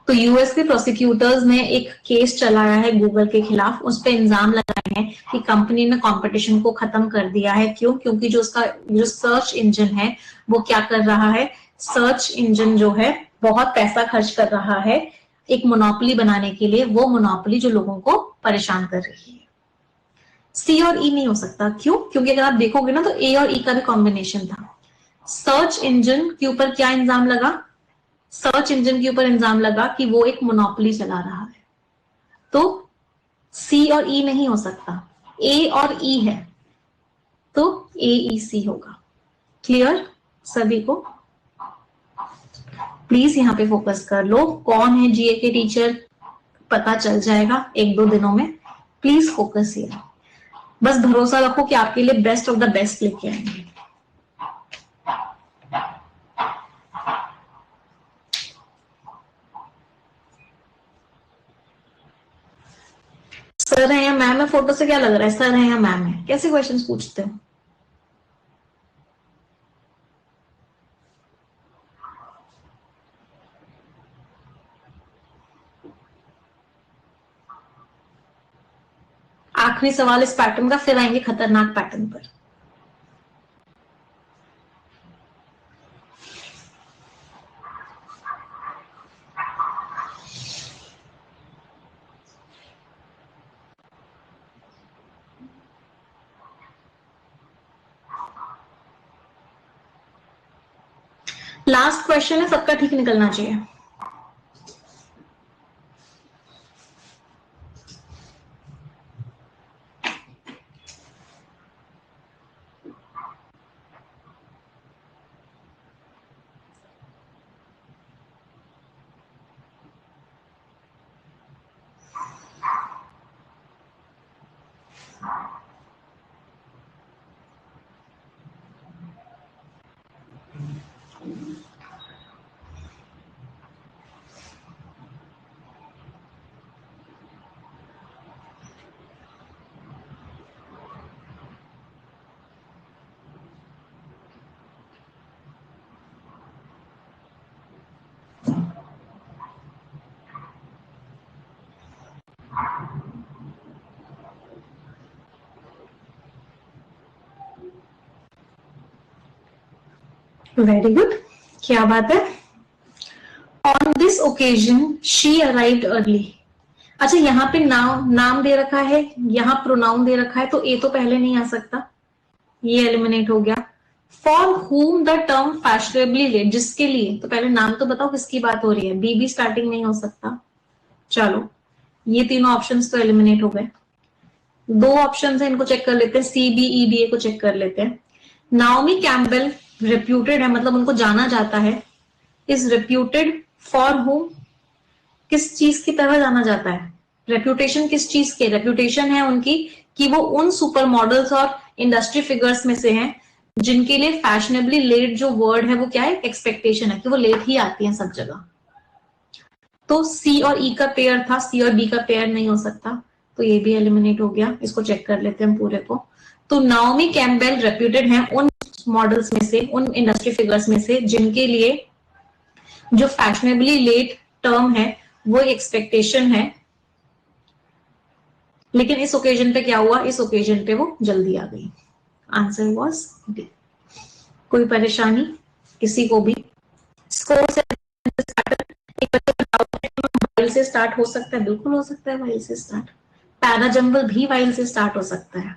तो यूएस के प्रोसिक्यूटर्स ने एक केस चलाया है गूगल के खिलाफ, उस पर इल्जाम लगाए हैं कि कंपनी ने कंपटीशन को खत्म कर दिया है। क्यों? क्योंकि जो उसका जो सर्च इंजन है वो क्या कर रहा है? सर्च इंजन जो है बहुत पैसा खर्च कर रहा है एक मोनोपोली बनाने के लिए, वो मोनोपोली जो लोगों को परेशान कर रही है। सी और ई नहीं हो सकता। क्यों? क्योंकि अगर आप देखोगे ना तो ए और ई का भी कॉम्बिनेशन था। सर्च इंजन के ऊपर क्या इल्जाम लगा? सर्च इंजन के ऊपर इल्जाम लगा कि वो एक मोनोपोली चला रहा है। तो सी और ई नहीं हो सकता, ए और ई है, तो ए ई सी होगा। क्लियर सभी को? प्लीज यहाँ पे फोकस कर लो। कौन है जीए के टीचर पता चल जाएगा एक दो दिनों में। Please focus here. बस भरोसा रखो कि आपके लिए बेस्ट ऑफ द बेस्ट लेके आएंगे। सर है या मैम है, फोटो से क्या लग रहा है सर है या मैम है? कैसे क्वेश्चंस पूछते हो? आखिरी सवाल इस पैटर्न का, फिर आएंगे खतरनाक पैटर्न पर। लास्ट क्वेश्चन है, सबका ठीक निकलना चाहिए। वेरी गुड, क्या बात है। On this occasion she arrived early. अच्छा, यहाँ पे नाम दे रखा है, यहाँ प्रोनाउन दे रखा है, तो ए तो पहले नहीं आ सकता, ये एलिमिनेट हो गया। For whom the term fashionably late, जिसके लिए, तो पहले नाम तो बताओ किसकी बात हो रही है, बी भी स्टार्टिंग नहीं हो सकता। चलो, ये तीनों ऑप्शंस तो एलिमिनेट हो गए। दो ऑप्शन है, इनको चेक कर लेते हैं, C B E D A को चेक कर लेते हैं। नाओमी कैम्पबेल रेप्यूटेड है, मतलब उनको जाना जाता है। इज रेप्यूटेड फॉर होम, किस चीज की तरह जाना जाता है? रेप्यूटेशन किस चीज के? रेप्यूटेशन है उनकी कि वो उन सुपर मॉडल्स और इंडस्ट्री फिगर्स में से हैं जिनके लिए फैशनेबली लेट जो वर्ड है वो क्या है? एक्सपेक्टेशन है कि वो लेट ही आती है सब जगह। तो सी और ई का पेयर था, सी और बी का पेयर नहीं हो सकता, तो ये भी एलिमिनेट हो गया। इसको चेक कर लेते हैं हम पूरे को। तो नाओमी कैम्पबेल रेप्यूटेड है उन मॉडल्स में से, उन इंडस्ट्री फिगर्स में से जिनके लिए जो फैशनेबली लेट टर्म है वो एक्सपेक्टेशन है। लेकिन इस ओकेजन पे क्या हुआ? इस ओकेजन पे वो जल्दी आ गई। Answer was D. कोई परेशानी किसी को भी? स्कोर से वाइल से स्टार्ट हो सकता है, बिल्कुल हो सकता है वाइल से स्टार्ट। पैराजंबल भी वाइल से स्टार्ट हो सकता है।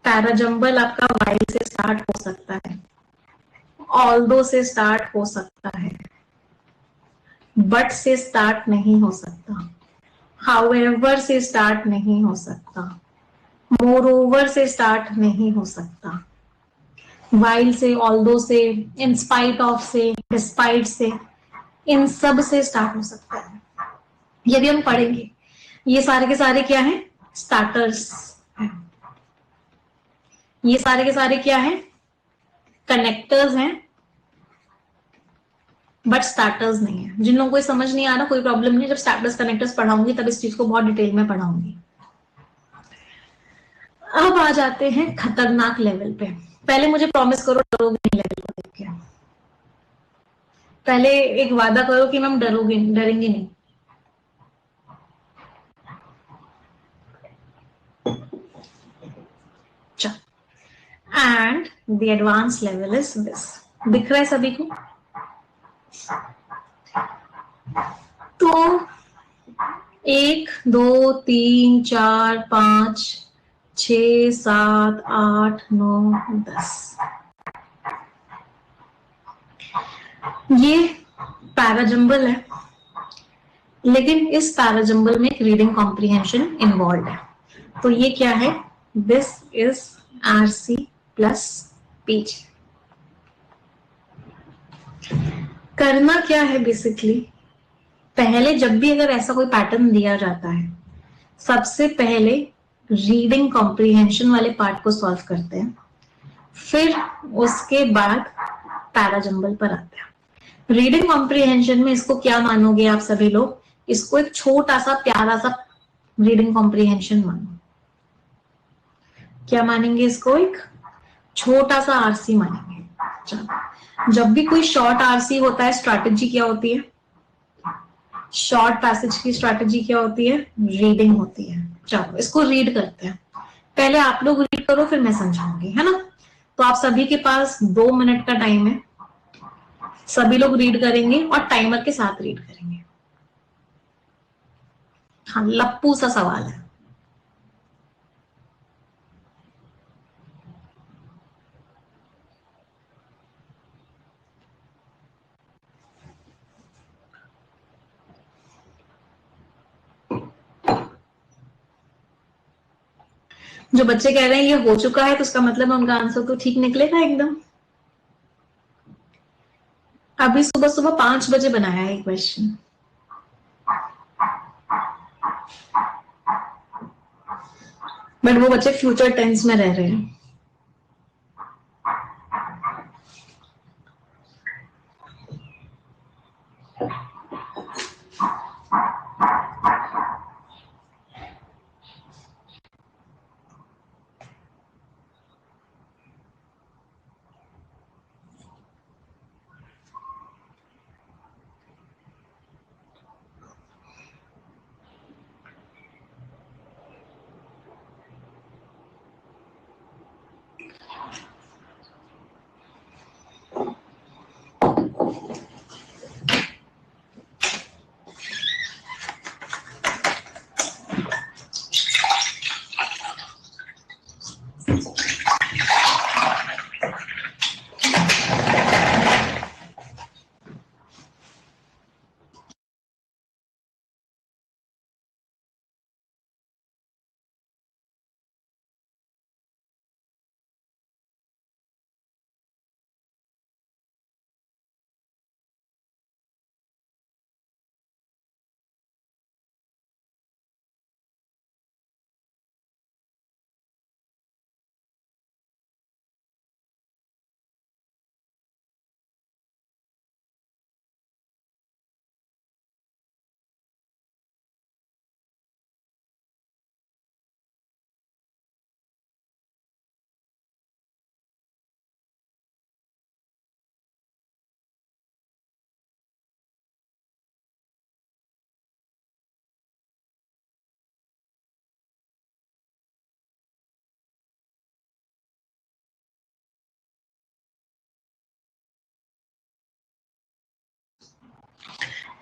पैराजंबल आपका वाइल से स्टार्ट हो सकता है, ऑल्दो से स्टार्ट हो सकता है, बट से स्टार्ट नहीं हो सकता, हाउएवर से स्टार्ट नहीं हो सकता, मोरओवर से स्टार्ट नहीं हो सकता, वाइल से, ऑल्दो से, इन स्पाइट ऑफ से, डिस्पाइट से, इन सब से स्टार्ट हो सकता है। ये भी हम पढ़ेंगे। ये सारे के सारे क्या हैं? स्टार्टर्स हैं। ये सारे के सारे क्या हैं? कनेक्टर्स हैं, बट स्टार्टर्स नहीं है। जिन लोगों को समझ नहीं आ रहा कोई प्रॉब्लम नहीं, जब स्टार्टर्स कनेक्टर्स पढ़ाऊंगी तब इस चीज को बहुत डिटेल में पढ़ाऊंगी। अब आ जाते हैं खतरनाक लेवल पे। पहले मुझे प्रॉमिस करो डरोगे नहीं लेवल को देख के। पहले एक वादा करो कि मैम डरेंगे नहीं। And the advance level is this. दिख रहा है सभी को? तो 1 2 3 4 5 6 7 8 9 10, ये पैराजंबल है, लेकिन इस पैराजंबल में एक रीडिंग कॉम्प्रिहेंशन इन्वॉल्व है। तो ये क्या है? This is RC plus peach. करना क्या है बेसिकली, पहले जब भी अगर ऐसा कोई पैटर्न दिया जाता है, सबसे पहले रीडिंग कॉम्प्रिहेंशन वाले पार्ट को सॉल्व करते हैं, फिर उसके बाद पैराजंबल पर आते हैं। रीडिंग कॉम्प्रिहेंशन में इसको क्या मानोगे आप सभी लोग? इसको एक छोटा सा प्यारा सा रीडिंग कॉम्प्रिहेंशन मानो। क्या मानेंगे इसको? एक छोटा सा आरसी मानेंगे। चलो, जब भी कोई शॉर्ट आरसी होता है स्ट्रैटेजी क्या होती है? शॉर्ट पैसेज की स्ट्रैटेजी क्या होती है? रीडिंग होती है। चलो इसको रीड करते हैं। पहले आप लोग रीड करो, फिर मैं समझाऊंगी, है ना? तो आप सभी के पास 2 मिनट का टाइम है, सभी लोग रीड करेंगे और टाइमर के साथ रीड करेंगे। हाँ, लप्पू सा सवाल है। जो बच्चे कह रहे हैं ये हो चुका है, तो उसका मतलब उनका आंसर तो ठीक निकलेगा एकदम। अभी सुबह सुबह 5 बजे बनाया है क्वेश्चन। बट वो बच्चे फ्यूचर टेंस में रह रहे हैं।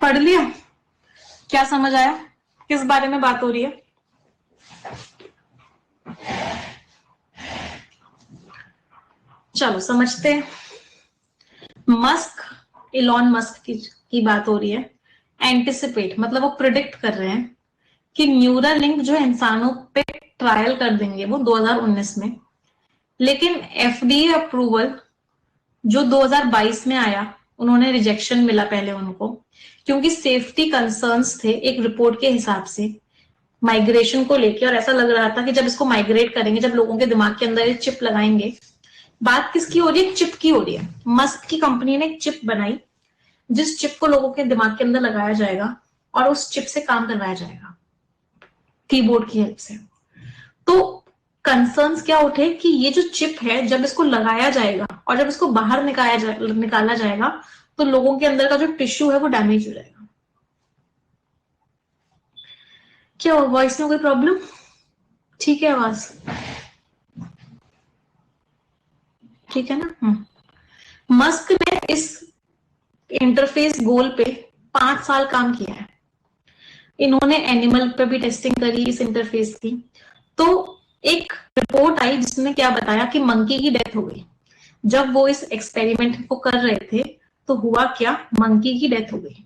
पढ़ लिया? क्या समझ आया? किस बारे में बात हो रही है? चलो समझते हैं। इलॉन मस्क की बात हो रही है। एंटिसिपेट मतलब वो प्रिडिक्ट कर रहे हैं कि न्यूरल लिंक जो इंसानों पे ट्रायल कर देंगे वो 2019 में, लेकिन एफडीए अप्रूवल जो 2022 में आया, उन्होंने रिजेक्शन मिला पहले उनको, क्योंकि सेफ्टी कंसर्न्स थे एक रिपोर्ट के हिसाब से माइग्रेशन को लेके। और ऐसा लग रहा था कि जब इसको माइग्रेट करेंगे, जब लोगों के दिमाग के अंदर एक चिप लगाएंगे, बात किसकी हो रही है? चिप की हो रही है। मस्क की कंपनी ने एक चिप बनाई, जिस चिप को लोगों के दिमाग के अंदर लगाया जाएगा और उस चिप से काम करवाया जाएगा कीबोर्ड की हेल्प से। तो कंसर्न्स क्या उठे कि ये जो चिप है, जब इसको लगाया जाएगा और जब इसको बाहर निकाला जाएगा, तो लोगों के अंदर का जो टिश्यू है वो डैमेज हो जाएगा। क्या वॉइस में कोई प्रॉब्लम? ठीक है आवाज? ठीक है ना? मस्क ने इस इंटरफेस गोल पे 5 साल काम किया है। इन्होंने एनिमल पे भी टेस्टिंग करी इस इंटरफेस की। तो एक रिपोर्ट आई जिसने क्या बताया कि मंकी की डेथ हो गई। जब वो इस एक्सपेरिमेंट को कर रहे थे तो हुआ क्या? मंकी की डेथ हो गई।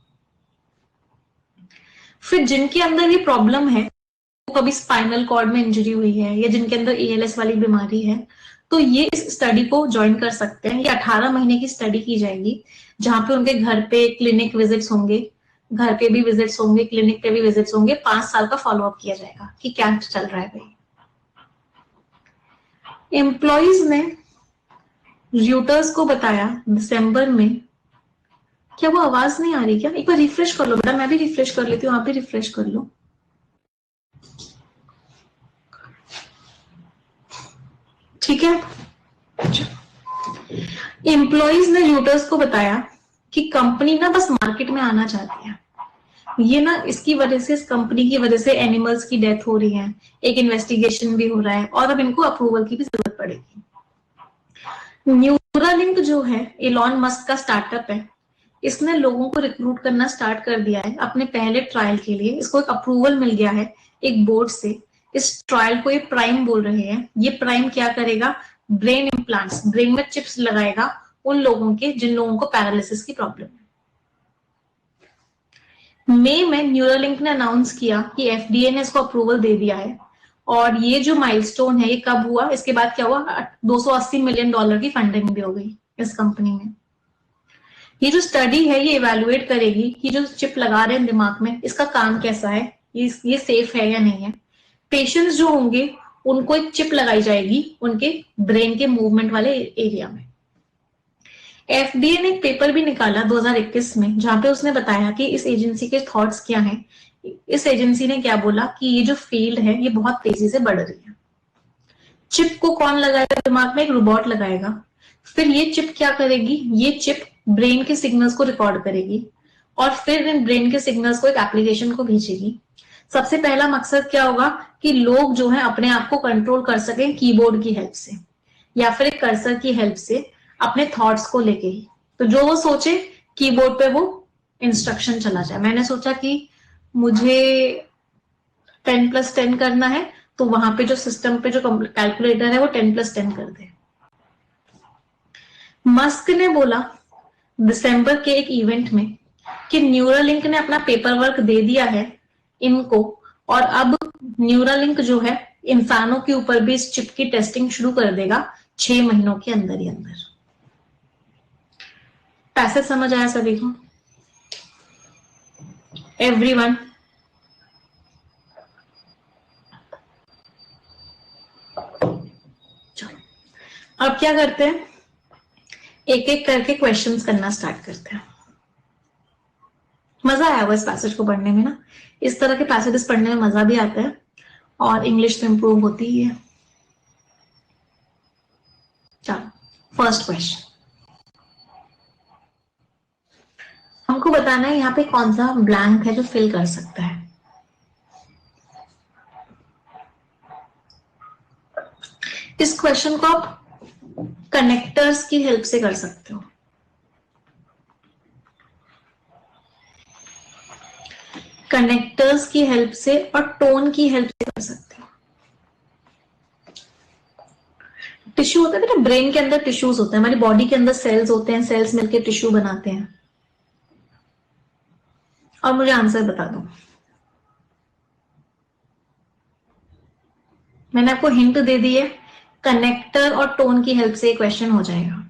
फिर जिनके अंदर ये प्रॉब्लम है, तो कभी स्पाइनल कॉर्ड में इंजरी हुई है या जिनके अंदर एएलएस वाली बीमारी है, तो ये इस स्टडी को ज्वाइन कर सकते हैं। ये 18 महीने की स्टडी की जाएगी, जहां पे उनके घर पे क्लिनिक विजिट्स होंगे, घर पे भी विजिट्स होंगे, क्लिनिक पे भी विजिट्स होंगे। 5 साल का फॉलोअप किया जाएगा कि क्या चल रहा है भाई। एम्प्लॉइज ने र्यूटर्स को बताया दिसंबर में, क्या वो आवाज नहीं आ रही क्या? एक बार रिफ्रेश कर लो बेटा, मैं भी रिफ्रेश कर लेती हूँ, आप भी रिफ्रेश कर लो। ठीक है, एम्प्लॉइज ने र्यूटर्स को बताया कि कंपनी ना बस मार्केट में आना चाहती है, ये ना इसकी वजह से, इस कंपनी की वजह से एनिमल्स की डेथ हो रही है, एक इन्वेस्टिगेशन भी हो रहा है और अब इनको अप्रूवल की भी जरूरत पड़ेगी। न्यूरालिंक जो है इलॉन मस्क का स्टार्टअप है, इसने लोगों को रिक्रूट करना स्टार्ट कर दिया है अपने पहले ट्रायल के लिए। इसको एक अप्रूवल मिल गया है एक बोर्ड से। इस ट्रायल को ये प्राइम बोल रहे हैं। ये प्राइम क्या करेगा? ब्रेन इम्प्लांट्स, ब्रेन में चिप्स लगाएगा उन लोगों के जिन लोगों को पैरालिसिस की प्रॉब्लम है। मई में न्यूरालिंक ने अनाउंस किया कि एफडीए ने इसको अप्रूवल दे दिया है। और ये जो माइलस्टोन है ये कब हुआ? इसके बाद क्या हुआ? $280 मिलियन की फंडिंग भी हो गई इस कंपनी में। ये जो स्टडी है ये इवेलुएट करेगी कि जो चिप लगा रहे हैं दिमाग में, इसका काम कैसा है, ये सेफ है या नहीं है। पेशेंट्स जो होंगे उनको एक चिप लगाई जाएगी उनके ब्रेन के मूवमेंट वाले एरिया में। एफडीए ने एक पेपर भी निकाला 2021 में, जहां पे उसने बताया कि इस एजेंसी के थॉट्स क्या हैं। इस एजेंसी ने क्या बोला कि ये जो फील्ड है ये बहुत तेजी से बढ़ रही है। चिप को कौन लगाएगा दिमाग में? एक रोबोट लगाएगा। फिर ये चिप क्या करेगी? ये चिप ब्रेन के सिग्नल्स को रिकॉर्ड करेगी और फिर इन ब्रेन के सिग्नल्स को एक एप्लीकेशन को भेजेगी। सबसे पहला मकसद क्या होगा कि लोग जो है अपने आप को कंट्रोल कर सकें कीबोर्ड की हेल्प से या फिर एक कर्सर की हेल्प से अपने थॉट्स को लेके ही। तो जो वो सोचे कीबोर्ड पे वो इंस्ट्रक्शन चला जाए। मैंने सोचा कि मुझे 10+10 करना है, तो वहां पे जो सिस्टम पे जो कैलकुलेटर है वो 10+10 कर दे। मस्क ने बोला दिसंबर के एक इवेंट में कि न्यूरालिंक ने अपना पेपर वर्क दे दिया है इनको, और अब न्यूरालिंक जो है इंसानों के ऊपर भी इस चिप की टेस्टिंग शुरू कर देगा 6 महीनों के अंदर ही अंदर। पैसे समझ आया सभी को? एवरीवन? चलो अब क्या करते हैं, एक एक करके क्वेश्चंस करना स्टार्ट करते हैं। मजा आया हुआ इस पैसेज को पढ़ने में ना, इस तरह के पैसेजेस पढ़ने में मजा भी आता है और इंग्लिश तो इंप्रूव होती ही है। चलो फर्स्ट क्वेश्चन हमको बताना है यहाँ पे कौन सा ब्लैंक है जो फिल कर सकता है। इस क्वेश्चन को आप कनेक्टर्स की हेल्प से कर सकते हो। कनेक्टर्स की हेल्प से और टोन की हेल्प से कर सकते हो। टिश्यू होता है बेटा, ब्रेन के अंदर टिश्यूज होते हैं, हमारी बॉडी के अंदर सेल्स होते हैं, सेल्स मिलकर टिश्यू बनाते हैं। और मुझे आंसर बता दो। मैंने आपको हिंट दे दी है, कनेक्टर और टोन की हेल्प से क्वेश्चन हो जाएगा।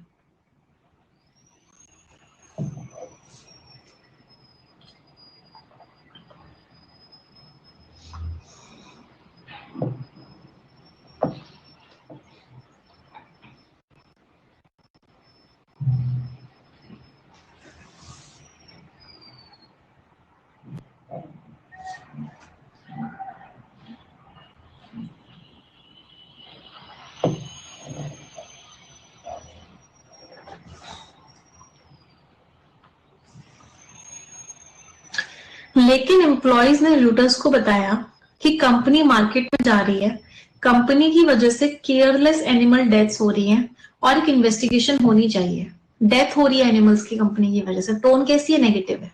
लेकिन एम्प्लॉइज ने रूटर्स को बताया कि कंपनी मार्केट में जा रही है, कंपनी की वजह से केयरलेस एनिमल डेथ्स हो रही हैं और एक इन्वेस्टिगेशन होनी चाहिए। डेथ हो रही है एनिमल्स की कंपनी की वजह से। टोन कैसी है? नेगेटिव है।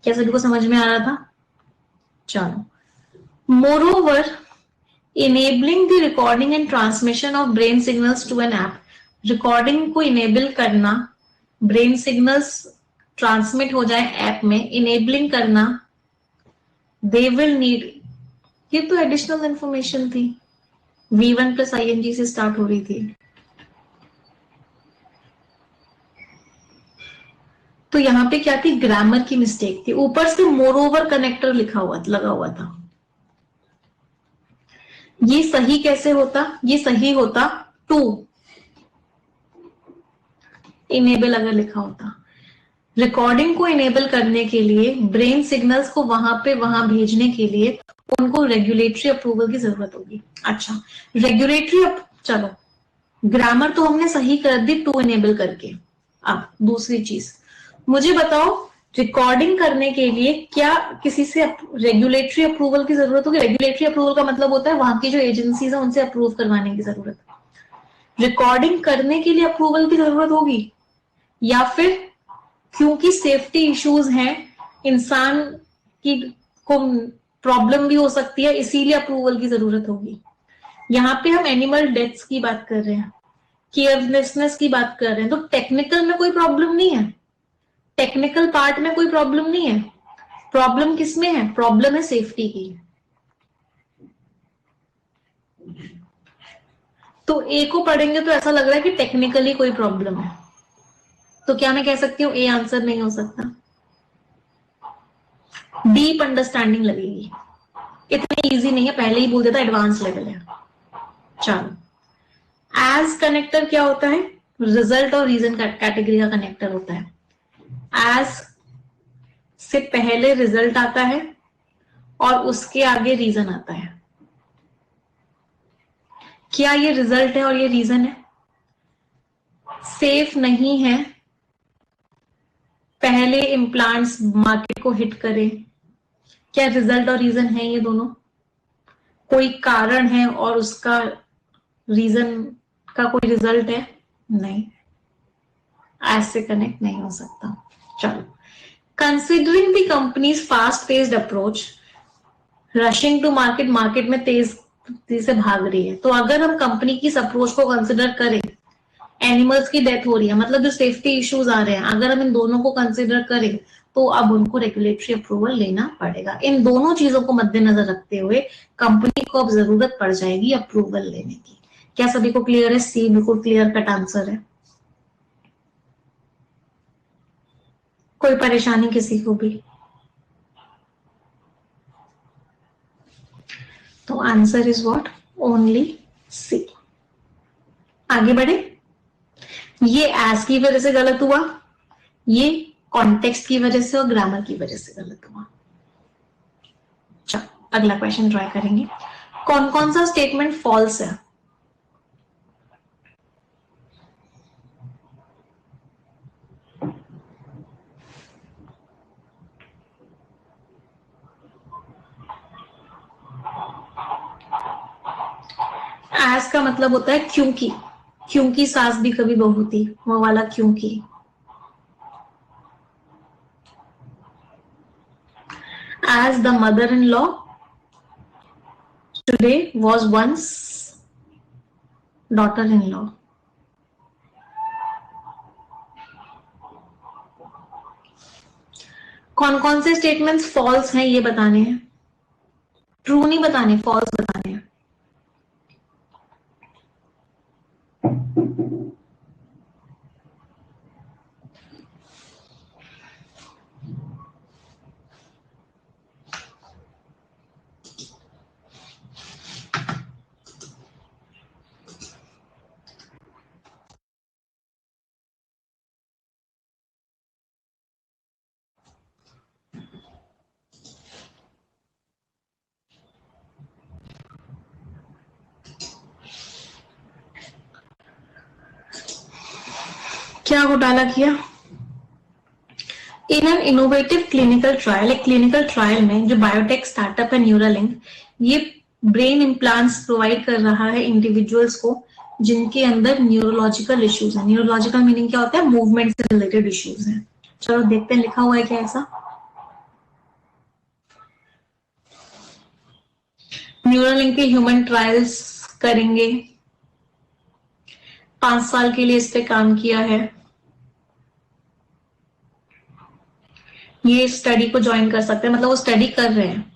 क्या सभी को समझ में आ रहा था? चलो, moreover enabling the recording and transmission of brain signals to an app. Recording को इनेबल करना, ब्रेन सिग्नल्स ट्रांसमिट हो जाए ऐप में, इनेबलिंग करना। दे विल नीड, ये तो एडिशनल इंफॉर्मेशन थी, V1 प्लस ING से स्टार्ट हो रही थी। तो यहां पे क्या थी? ग्रामर की मिस्टेक थी, ऊपर से मोर ओवर कनेक्टर लिखा हुआ लगा हुआ था। ये सही कैसे होता, ये सही होता टू इनेबल अगर लिखा होता। रिकॉर्डिंग को इनेबल करने के लिए, ब्रेन सिग्नल्स को वहां भेजने के लिए उनको रेगुलेटरी अप्रूवल की जरूरत होगी। अच्छा, रेगुलेटरी चलो ग्रामर तो हमने सही कर दी टू इनेबल करके। अब दूसरी चीज मुझे बताओ, रिकॉर्डिंग करने के लिए क्या किसी से रेगुलेटरी अप्रूवल की जरूरत होगी? रेगुलेटरी अप्रूवल का मतलब होता है वहां की जो एजेंसीज है उनसे अप्रूव करवाने की जरूरत। रिकॉर्डिंग करने के लिए अप्रूवल की जरूरत होगी, या फिर क्योंकि सेफ्टी इश्यूज हैं, इंसान की को प्रॉब्लम भी हो सकती है इसीलिए अप्रूवल की जरूरत होगी। यहाँ पे हम एनिमल डेथ्स की बात कर रहे हैं, केयरलेसनेस की बात कर रहे हैं, तो टेक्निकल में कोई प्रॉब्लम नहीं है, टेक्निकल पार्ट में कोई प्रॉब्लम नहीं है। प्रॉब्लम किसमें है? प्रॉब्लम है सेफ्टी की। तो ए को पढ़ेंगे तो ऐसा लग रहा है कि टेक्निकली कोई प्रॉब्लम है, तो क्या मैं कह सकती हूँ ए आंसर नहीं हो सकता? डीप अंडरस्टैंडिंग लगेगी, इतनी इजी नहीं है, पहले ही बोल देता एडवांस लेवल है। चलो, एज कनेक्टर क्या होता है? रिजल्ट और रीजन कैटेगरी का कनेक्टर होता है। एज से पहले रिजल्ट आता है और उसके आगे रीजन आता है। क्या ये रिजल्ट है और ये रीजन है? सेफ नहीं है, पहले इम्प्लांट्स मार्केट को हिट करें, क्या रिजल्ट और रीजन है ये दोनों? कोई कारण है और उसका रीजन का कोई रिजल्ट है? नहीं, ऐसे कनेक्ट नहीं हो सकता। चलो, considering the company's fast paced approach, rushing to market, market में तेजी से भाग रही है, तो अगर हम कंपनी की इस अप्रोच को कंसिडर करें, एनिमल्स की डेथ हो रही है, मतलब जो सेफ्टी इश्यूज आ रहे हैं, अगर हम इन दोनों को कंसिडर करें तो अब उनको रेगुलेटरी अप्रूवल लेना पड़ेगा। इन दोनों चीजों को मद्देनजर रखते हुए कंपनी को अब जरूरत पड़ जाएगी अप्रूवल लेने की। क्या सभी को क्लियर है? सी बिल्कुल क्लियर कट आंसर है, कोई परेशानी किसी को भी? तो आंसर इज व्हाट? ओनली सी। आगे बढ़े। ये एज की वजह से गलत हुआ, ये कॉन्टेक्स्ट की वजह से और ग्रामर की वजह से गलत हुआ। चलो अगला क्वेश्चन ट्राई करेंगे। कौन कौन सा स्टेटमेंट फॉल्स है? एज का मतलब होता है क्योंकि, क्योंकि सास भी कभी बहू थी, वो वाला क्योंकि। As the mother in law today was once daughter in law. कौन कौन से स्टेटमेंट्स फॉल्स हैं ये बताने हैं, ट्रू नहीं बताने, फॉल्स बताने हैं। क्या घोटाला किया? In an innovative clinical trial, एक क्लिनिकल ट्रायल में जो बायोटेक स्टार्टअप है न्यूरालिंक, ये ब्रेन इम्प्लांट्स प्रोवाइड कर रहा है इंडिविजुअल्स को जिनके अंदर न्यूरोलॉजिकल इश्यूज है। न्यूरोलॉजिकल मीनिंग क्या होता है? मूवमेंट से रिलेटेड इश्यूज है। चलो देखते हैं लिखा हुआ है क्या ऐसा। न्यूरालिंक के ह्यूमन ट्रायल्स करेंगे, 5 साल के लिए इस पे काम किया है। ये स्टडी को ज्वाइन कर सकते हैं, मतलब वो स्टडी कर रहे हैं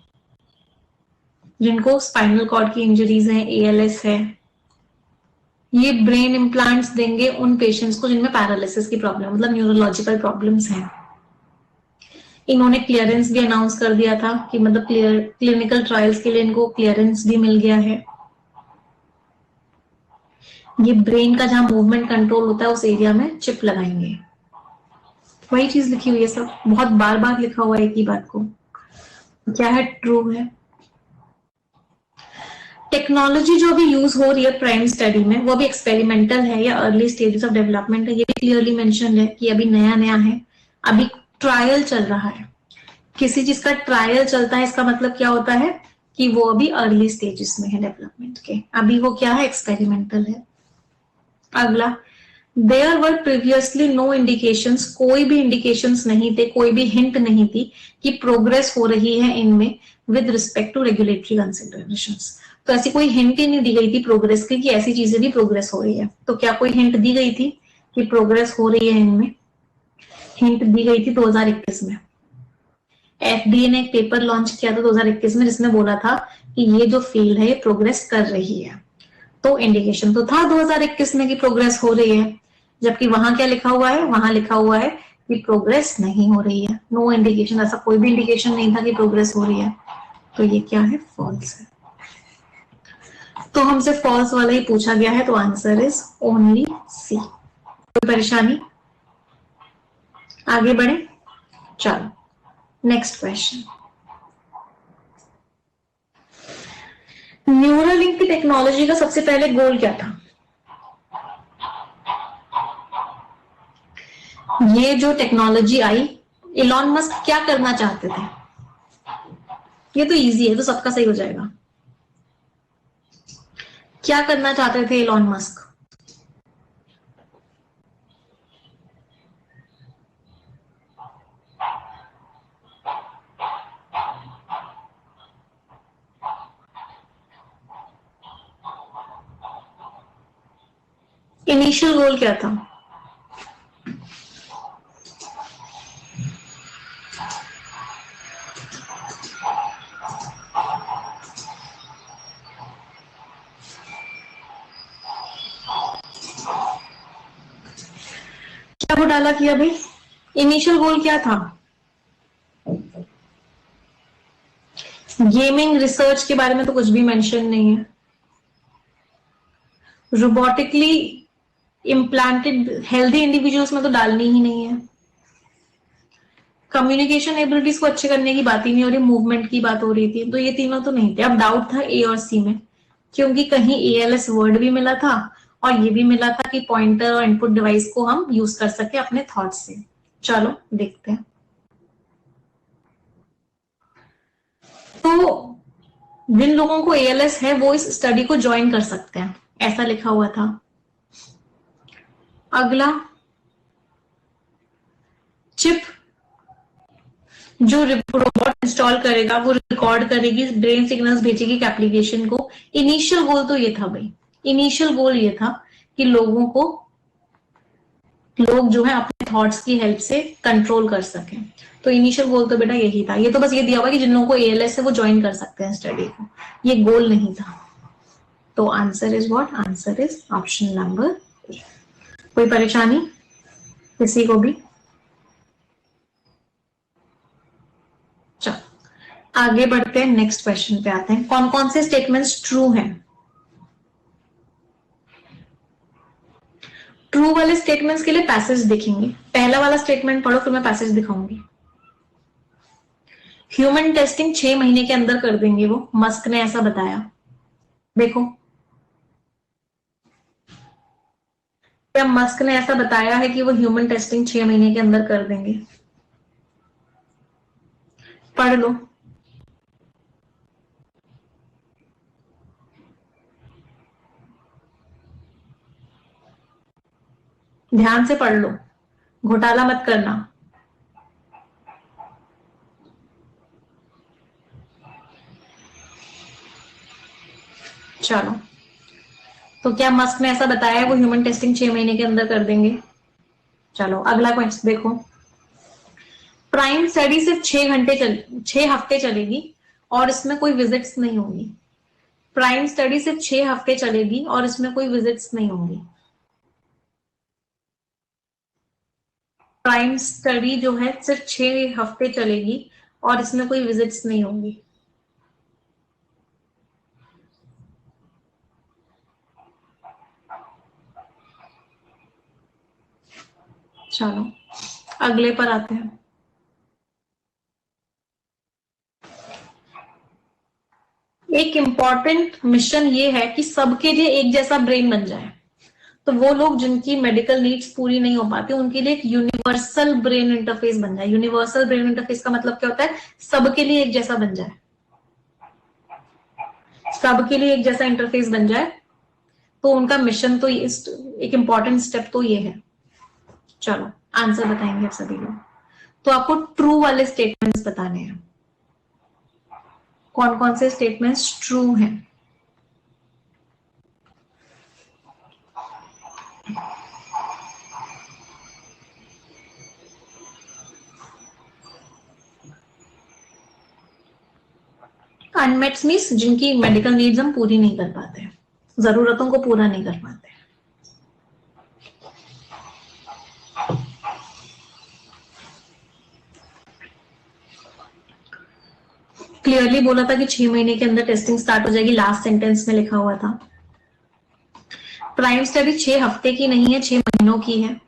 जिनको स्पाइनल कॉर्ड की इंजरीज है, एएलएस है। ये ब्रेन इम्प्लांट्स देंगे उन पेशेंट्स को जिनमें पैरालिसिस की प्रॉब्लम, मतलब न्यूरोलॉजिकल प्रॉब्लम्स हैं। इन्होंने क्लियरेंस भी अनाउंस कर दिया था कि मतलब क्लिनिकल ट्रायल्स के लिए इनको क्लियरेंस भी मिल गया है। ये ब्रेन का जहां मूवमेंट कंट्रोल होता है उस एरिया में चिप लगाएंगे। वही चीज लिखी हुई है, सब बहुत बार बार लिखा हुआ है एक ही बात को। क्या है? ट्रू है। टेक्नोलॉजी जो भी यूज हो रही है प्राइम स्टडी में वो भी एक्सपेरिमेंटल है या अर्ली स्टेजेस ऑफ डेवलपमेंट है, ये भी क्लियरली मेंशन है कि अभी नया नया है, अभी ट्रायल चल रहा है। किसी चीज का ट्रायल चलता है इसका मतलब क्या होता है कि वो अभी अर्ली स्टेजेस में है डेवलपमेंट के, अभी वो क्या है? एक्सपेरिमेंटल है। अगला, there were previously no indications, कोई भी इंडिकेशंस नहीं थे, कोई भी हिंट नहीं थी कि प्रोग्रेस हो रही है इनमें with respect to regulatory considerations. तो ऐसी कोई हिंट ही नहीं दी गई थी प्रोग्रेस की कि ऐसी चीजें भी प्रोग्रेस हो रही है। तो क्या कोई हिंट दी गई थी कि प्रोग्रेस हो रही है इनमें? हिंट दी गई थी 2021 में। एफडीए ने एक पेपर लॉन्च किया था 2021 में जिसने बोला था कि ये जो फील्ड है ये प्रोग्रेस कर रही है। तो इंडिकेशन तो था 2021 में कि प्रोग्रेस हो रही है, जबकि वहां क्या लिखा हुआ है? वहां लिखा हुआ है कि प्रोग्रेस नहीं हो रही है, नो इंडिकेशन, ऐसा कोई भी इंडिकेशन नहीं था कि प्रोग्रेस हो रही है। तो ये क्या है? फॉल्स है। तो हमसे फॉल्स वाला ही पूछा गया है, तो आंसर इज ओनली सी। कोई परेशानी? आगे बढ़े, चलो नेक्स्ट क्वेश्चन। न्यूरालिंक की टेक्नोलॉजी का सबसे पहले गोल क्या था? ये जो टेक्नोलॉजी आई, इलॉन मस्क क्या करना चाहते थे? ये तो इजी है, तो सबका सही हो जाएगा। क्या करना चाहते थे इलॉन मस्क? इनिशियल गोल क्या था? क्या घोटाला किया भाई? इनिशियल गोल क्या था? गेमिंग रिसर्च के बारे में तो कुछ भी मेंशन नहीं है। रोबोटिकली इम्प्लांटेड हेल्दी इंडिविजुअल्स में तो डालनी ही नहीं है। कम्युनिकेशन एबिलिटीज को अच्छे करने की बात ही नहीं हो रही, मूवमेंट की बात हो रही थी, तो ये तीनों तो नहीं थे। अब डाउट था ए और सी में, क्योंकि कहीं एएलएस वर्ड भी मिला था और ये भी मिला था कि पॉइंटर और इनपुट डिवाइस को हम यूज कर सके अपने थॉट से। चलो देखते हैं। तो जिन लोगों को एएलएस है वो इस स्टडी को ज्वाइन कर सकते हैं, ऐसा लिखा हुआ था। अगला, चिप जो रोबोट इंस्टॉल करेगा वो रिकॉर्ड करेगी, ब्रेन सिग्नल्स भेजेगी एक एप्लीकेशन को। इनिशियल गोल तो ये था भाई, इनिशियल गोल ये था कि लोग जो है अपने थॉट्स की हेल्प से कंट्रोल कर सकें। तो इनिशियल गोल तो बेटा यही था। ये तो बस ये दिया हुआ कि जिन लोगों को एएलएस है वो ज्वाइन कर सकते हैं स्टडी को, ये गोल नहीं था। तो answer is what? Answer is option number A. कोई परेशानी किसी को भी? चलो आगे बढ़ते हैं, नेक्स्ट क्वेश्चन पे आते हैं। कौन कौन से स्टेटमेंट्स ट्रू हैं? ट्रू वाले स्टेटमेंट्स के लिए पैसेज दिखेंगे। पहला वाला स्टेटमेंट पढ़ो, फिर मैं पैसेज दिखाऊंगी। ह्यूमन टेस्टिंग 6 महीने के अंदर कर देंगे वो, मस्क ने ऐसा बताया। देखो, क्या मस्क ने ऐसा बताया है कि वो ह्यूमन टेस्टिंग 6 महीने के अंदर कर देंगे? पढ़ लो, ध्यान से पढ़ लो, घोटाला मत करना। चलो, तो क्या मस्क ने ऐसा बताया है वो ह्यूमन टेस्टिंग 6 महीने के अंदर कर देंगे? चलो अगला क्वेश्चन देखो। प्राइम स्टडी सिर्फ 6 हफ्ते चलेगी और इसमें कोई विजिट्स नहीं होंगी। प्राइम स्टडी सिर्फ 6 हफ्ते चलेगी और इसमें कोई विजिट्स नहीं होंगी। प्राइम स्टडी जो है सिर्फ 6 हफ्ते चलेगी और इसमें कोई विजिट्स नहीं होंगी। चलो अगले पर आते हैं। एक इम्पॉर्टेंट मिशन ये है कि सबके लिए एक जैसा ब्रेन बन जाए। तो वो लोग जिनकी मेडिकल नीड्स पूरी नहीं हो पाती उनके लिए एक यूनिवर्सल ब्रेन इंटरफेस बन जाए। यूनिवर्सल ब्रेन इंटरफेस का मतलब क्या होता है? सबके लिए एक जैसा बन जाए, सबके लिए एक जैसा इंटरफेस बन जाए। तो उनका मिशन तो एक इंपॉर्टेंट स्टेप तो ये है। चलो आंसर बताएंगे आप सभी लोग। तो आपको ट्रू वाले स्टेटमेंट्स बताने हैं। कौन कौन से स्टेटमेंट्स ट्रू हैं? अनमेट्स मीन्स जिनकी मेडिकल नीड्स हम पूरी नहीं कर पाते, जरूरतों को पूरा नहीं कर पाते। क्लियरली बोला था कि 6 महीने के अंदर टेस्टिंग स्टार्ट हो जाएगी, लास्ट सेंटेंस में लिखा हुआ था। प्राइम स्टडी 6 हफ्ते की नहीं है, 6 महीनों की है,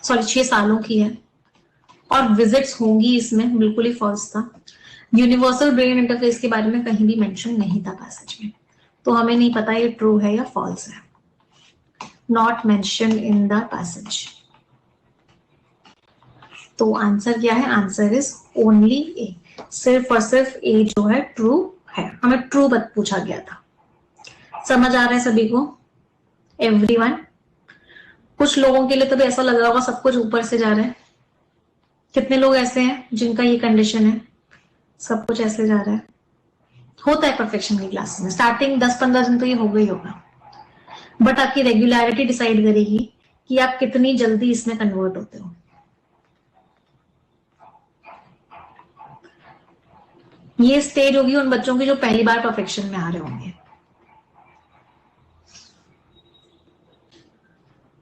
सॉरी 6 सालों की है। और विजिट्स होंगी इसमें, बिल्कुल ही फॉल्स था। यूनिवर्सल ब्रेन इंटरफेस के बारे में कहीं भी मेंशन नहीं था पैसेज में, तो हमें नहीं पता ये ट्रू है या फॉल्स है। Not mention in the passage. तो आंसर क्या है? आंसर इज ओनली ए। सिर्फ और सिर्फ ए जो है ट्रू है। हमें ट्रू पूछा गया था। समझ आ रहा है सभी को? एवरीवन? कुछ लोगों के लिए तो भी ऐसा लग रहा होगा सब कुछ ऊपर से जा रहा है। कितने लोग ऐसे हैं जिनका ये कंडीशन है, सब कुछ ऐसे जा रहा है? होता है परफेक्शन की क्लासेस में, स्टार्टिंग 10-15 दिन तो ये होगा ही होगा, बट आपकी रेगुलरिटी डिसाइड करेगी कि आप कितनी जल्दी इसमें कन्वर्ट होते हो। ये स्टेज होगी उन बच्चों की जो पहली बार परफेक्शन में आ रहे होंगे।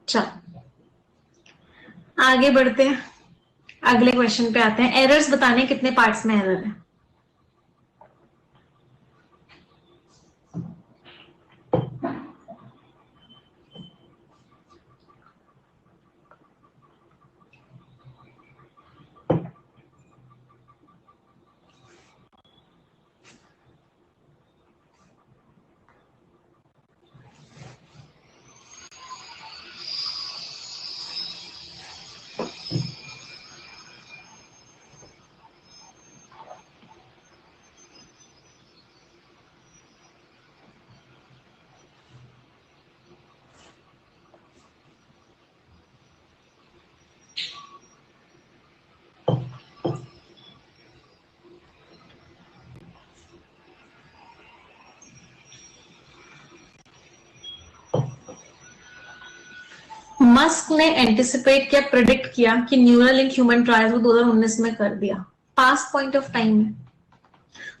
चलो आगे बढ़ते हैं, अगले क्वेश्चन पे आते हैं। एरर्स बताने कितने पार्ट्स में एरर है। मस्क ने एंटिसिपेट किया, प्रेडिक्ट किया कि न्यूरल लिंक ह्यूमन ट्रायल्स को 2019 में कर दिया। पास्ट पॉइंट ऑफ टाइम में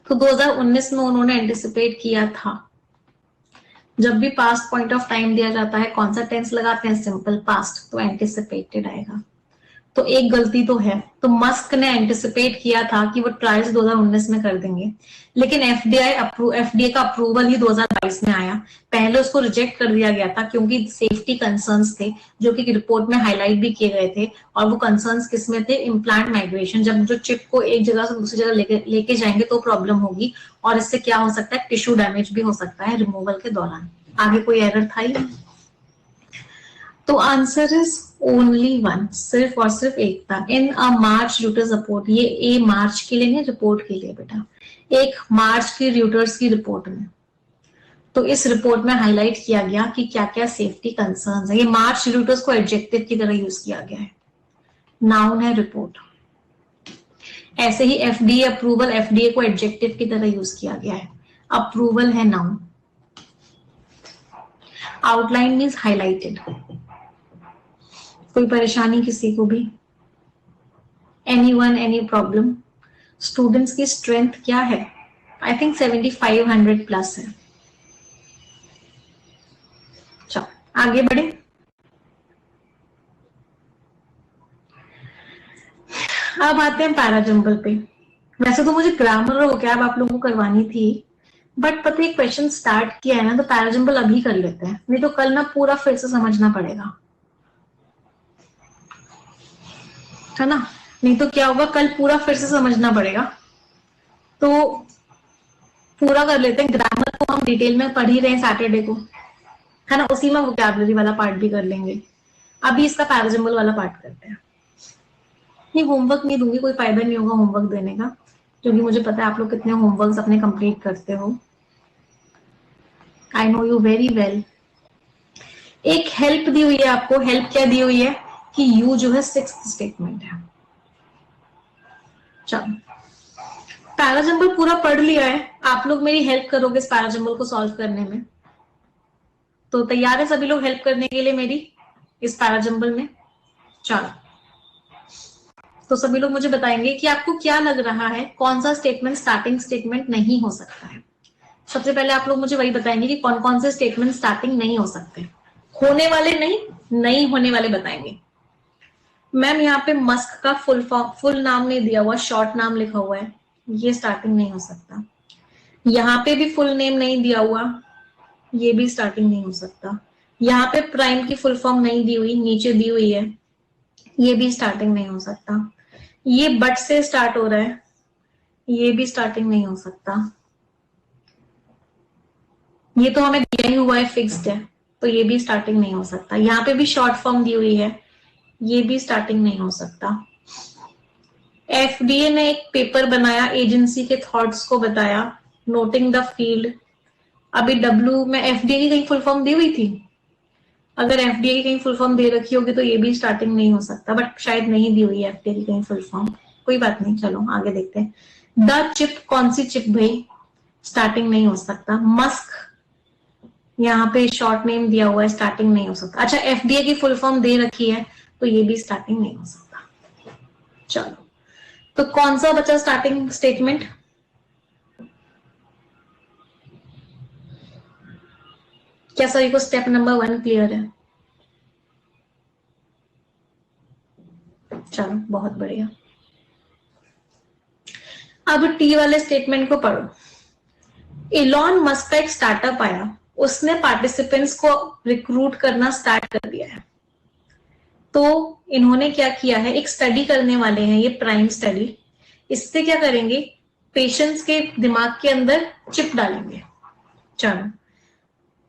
तो 2019 में उन्होंने एंटिसिपेट किया था। जब भी पास्ट पॉइंट ऑफ टाइम दिया जाता है कौन सा टेंस लगाते हैं? सिंपल पास्ट, तो एंटिसिपेटेड आएगा। तो एक गलती तो है। तो मस्क ने एंटिसिपेट किया था कि वो ट्रायल्स 2019 में कर देंगे, लेकिन एफडीए का अप्रूवल ही 2022 में आया। पहले उसको रिजेक्ट कर दिया गया था क्योंकि सेफ्टी कंसर्न्स थे जो कि रिपोर्ट में हाईलाइट भी किए गए थे। और वो कंसर्न्स किसमें थे? Implant migration. जब जो चिप को एक जगह से दूसरी जगह लेके जाएंगे तो प्रॉब्लम होगी, और इससे क्या हो सकता है? टिश्यू डैमेज भी हो सकता है रिमूवल के दौरान। आगे कोई एरर था ही नहीं। तो आंसर इज ओनली वन, सिर्फ और सिर्फ एक था। इन अ मार्च रूटर्स रिपोर्ट, ये ए मार्च के लिए नहीं, रिपोर्ट के लिए बेटा, एक मार्च की रूटर्स की रिपोर्ट में। तो इस रिपोर्ट में हाईलाइट किया गया कि क्या क्या सेफ्टी कंसर्न्स है। ये मार्च रूटर्स को एडजेक्टिव की तरह यूज किया गया है, नाउन है रिपोर्ट। ऐसे ही एफडीए अप्रूवल, एफडीए को एडजेक्टिव की तरह यूज किया गया है, अप्रूवल है नाउन। Outline means highlighted. कोई परेशानी किसी को भी? Anyone, any problem? स्टूडेंट्स की स्ट्रेंथ क्या है? आई थिंक 7500 प्लस है। चलो आगे बढ़े। अब आते हैं पैराजंबल पे। वैसे तो मुझे ग्रामर और वोकैब आप लोगों को करवानी थी, बट पता है क्वेश्चन स्टार्ट किया है ना, तो पैराजंबल अभी कर लेते हैं, नहीं तो कल ना पूरा फिर से समझना पड़ेगा। है ना, नहीं तो क्या होगा, कल पूरा फिर से समझना पड़ेगा। तो पूरा कर लेते हैं, ग्रामर को हम डिटेल में पढ़ ही रहे हैं सैटरडे को, है ना, उसी में वोकैबुलरी वाला पार्ट भी कर लेंगे। अभी इसका पैराजम्बल वाला पार्ट करते हैं। ये होमवर्क नहीं दूंगी, कोई फायदा नहीं होगा होमवर्क देने का, क्योंकि मुझे पता है आप लोग कितने होमवर्क अपने कंप्लीट करते हो। I know you very well. एक हेल्प दी हुई है आपको, हेल्प क्या दी हुई है कि यू जो है सिक्स्थ स्टेटमेंट है। चलो, पैराजम्बल पूरा पढ़ लिया है, आप लोग मेरी हेल्प करोगे इस पैराजम्बल को सॉल्व करने में, तो तैयार है सभी लोग हेल्प करने के लिए मेरी इस पैराजम्बल में? चलो, तो सभी लोग मुझे बताएंगे कि आपको क्या लग रहा है कौन सा स्टेटमेंट स्टार्टिंग स्टेटमेंट नहीं हो सकता है। सबसे पहले आप लोग मुझे वही बताएंगे कि कौन कौन से स्टेटमेंट स्टार्टिंग नहीं हो सकते, होने वाले नहीं होने वाले बताएंगे। मैम यहाँ पे मस्क का फुल नाम नहीं दिया हुआ, शॉर्ट नाम लिखा हुआ है, ये स्टार्टिंग नहीं हो सकता। यहाँ पे भी फुल नेम नहीं दिया हुआ, ये भी स्टार्टिंग नहीं हो सकता। यहाँ पे प्राइम की फुल फॉर्म नहीं दी हुई, नीचे दी हुई है, ये भी स्टार्टिंग नहीं हो सकता। ये बट से स्टार्ट हो रहा है, ये भी स्टार्टिंग नहीं हो सकता। ये तो हमें दिया ही हुआ है, फिक्स्ड है, तो ये भी स्टार्टिंग नहीं हो सकता। यहाँ पे भी शॉर्ट फॉर्म दी हुई है, ये भी स्टार्टिंग नहीं हो सकता। एफडीए ने एक पेपर बनाया, एजेंसी के थॉट्स को बताया, नोटिंग द फील्ड। अभी डब्ल्यू में एफडीए की कहीं फुल फॉर्म दी हुई थी? अगर एफडीए की कहीं फुल फॉर्म दे रखी होगी तो ये भी स्टार्टिंग नहीं हो सकता, बट शायद नहीं दी हुई है एफडीए की कहीं फुल फॉर्म, कोई बात नहीं, चलो आगे देखते हैं। द चिप, कौन सी चिप भाई? स्टार्टिंग नहीं हो सकता। मस्क, यहाँ पे शॉर्ट नेम दिया हुआ है, स्टार्टिंग नहीं हो सकता। अच्छा, एफडीए की फुल फॉर्म दे रखी है तो ये भी स्टार्टिंग नहीं हो सकता। चलो, तो कौन सा बचा स्टार्टिंग स्टेटमेंट? क्या सभी को स्टेप नंबर 1 क्लियर है? चलो, बहुत बढ़िया। अब टी वाले स्टेटमेंट को पढ़ो। इलॉन मस्क का एक स्टार्टअप आया, उसने पार्टिसिपेंट्स को रिक्रूट करना स्टार्ट कर दिया है। तो इन्होंने क्या किया है, एक स्टडी करने वाले हैं, ये प्राइम स्टडी। इससे क्या करेंगे, पेशेंट्स के दिमाग के अंदर चिप डालेंगे। चलो,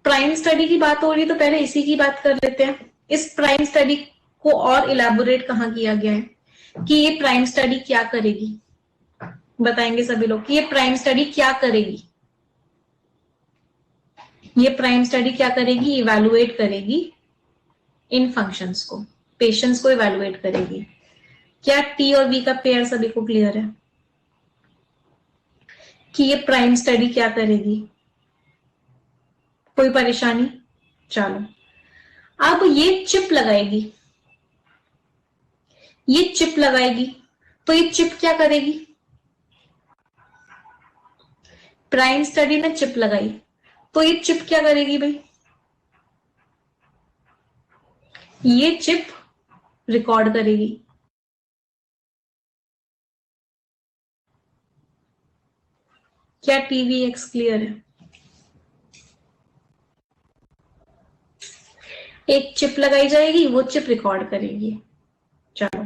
प्राइम स्टडी की बात हो रही है तो पहले इसी की बात कर लेते हैं। इस प्राइम स्टडी को और इलेबोरेट कहाँ किया गया है कि ये प्राइम स्टडी क्या करेगी? बताएंगे सभी लोग कि ये प्राइम स्टडी क्या करेगी। ये प्राइम स्टडी क्या करेगी? इवैल्यूएट करेगी इन फंक्शंस को, पेशेंट्स को इवैल्यूएट करेगी। क्या टी और वी का पेयर सभी को क्लियर है कि ये प्राइम स्टडी क्या करेगी? कोई परेशानी? चलो, अब ये चिप लगाएगी, ये चिप लगाएगी, तो ये चिप क्या करेगी? प्राइम स्टडी ने चिप लगाई, तो ये चिप क्या करेगी भाई? ये चिप रिकॉर्ड करेगी। क्या टीवीएक्स क्लियर है? एक चिप लगाई जाएगी, वो चिप रिकॉर्ड करेगी। चलो,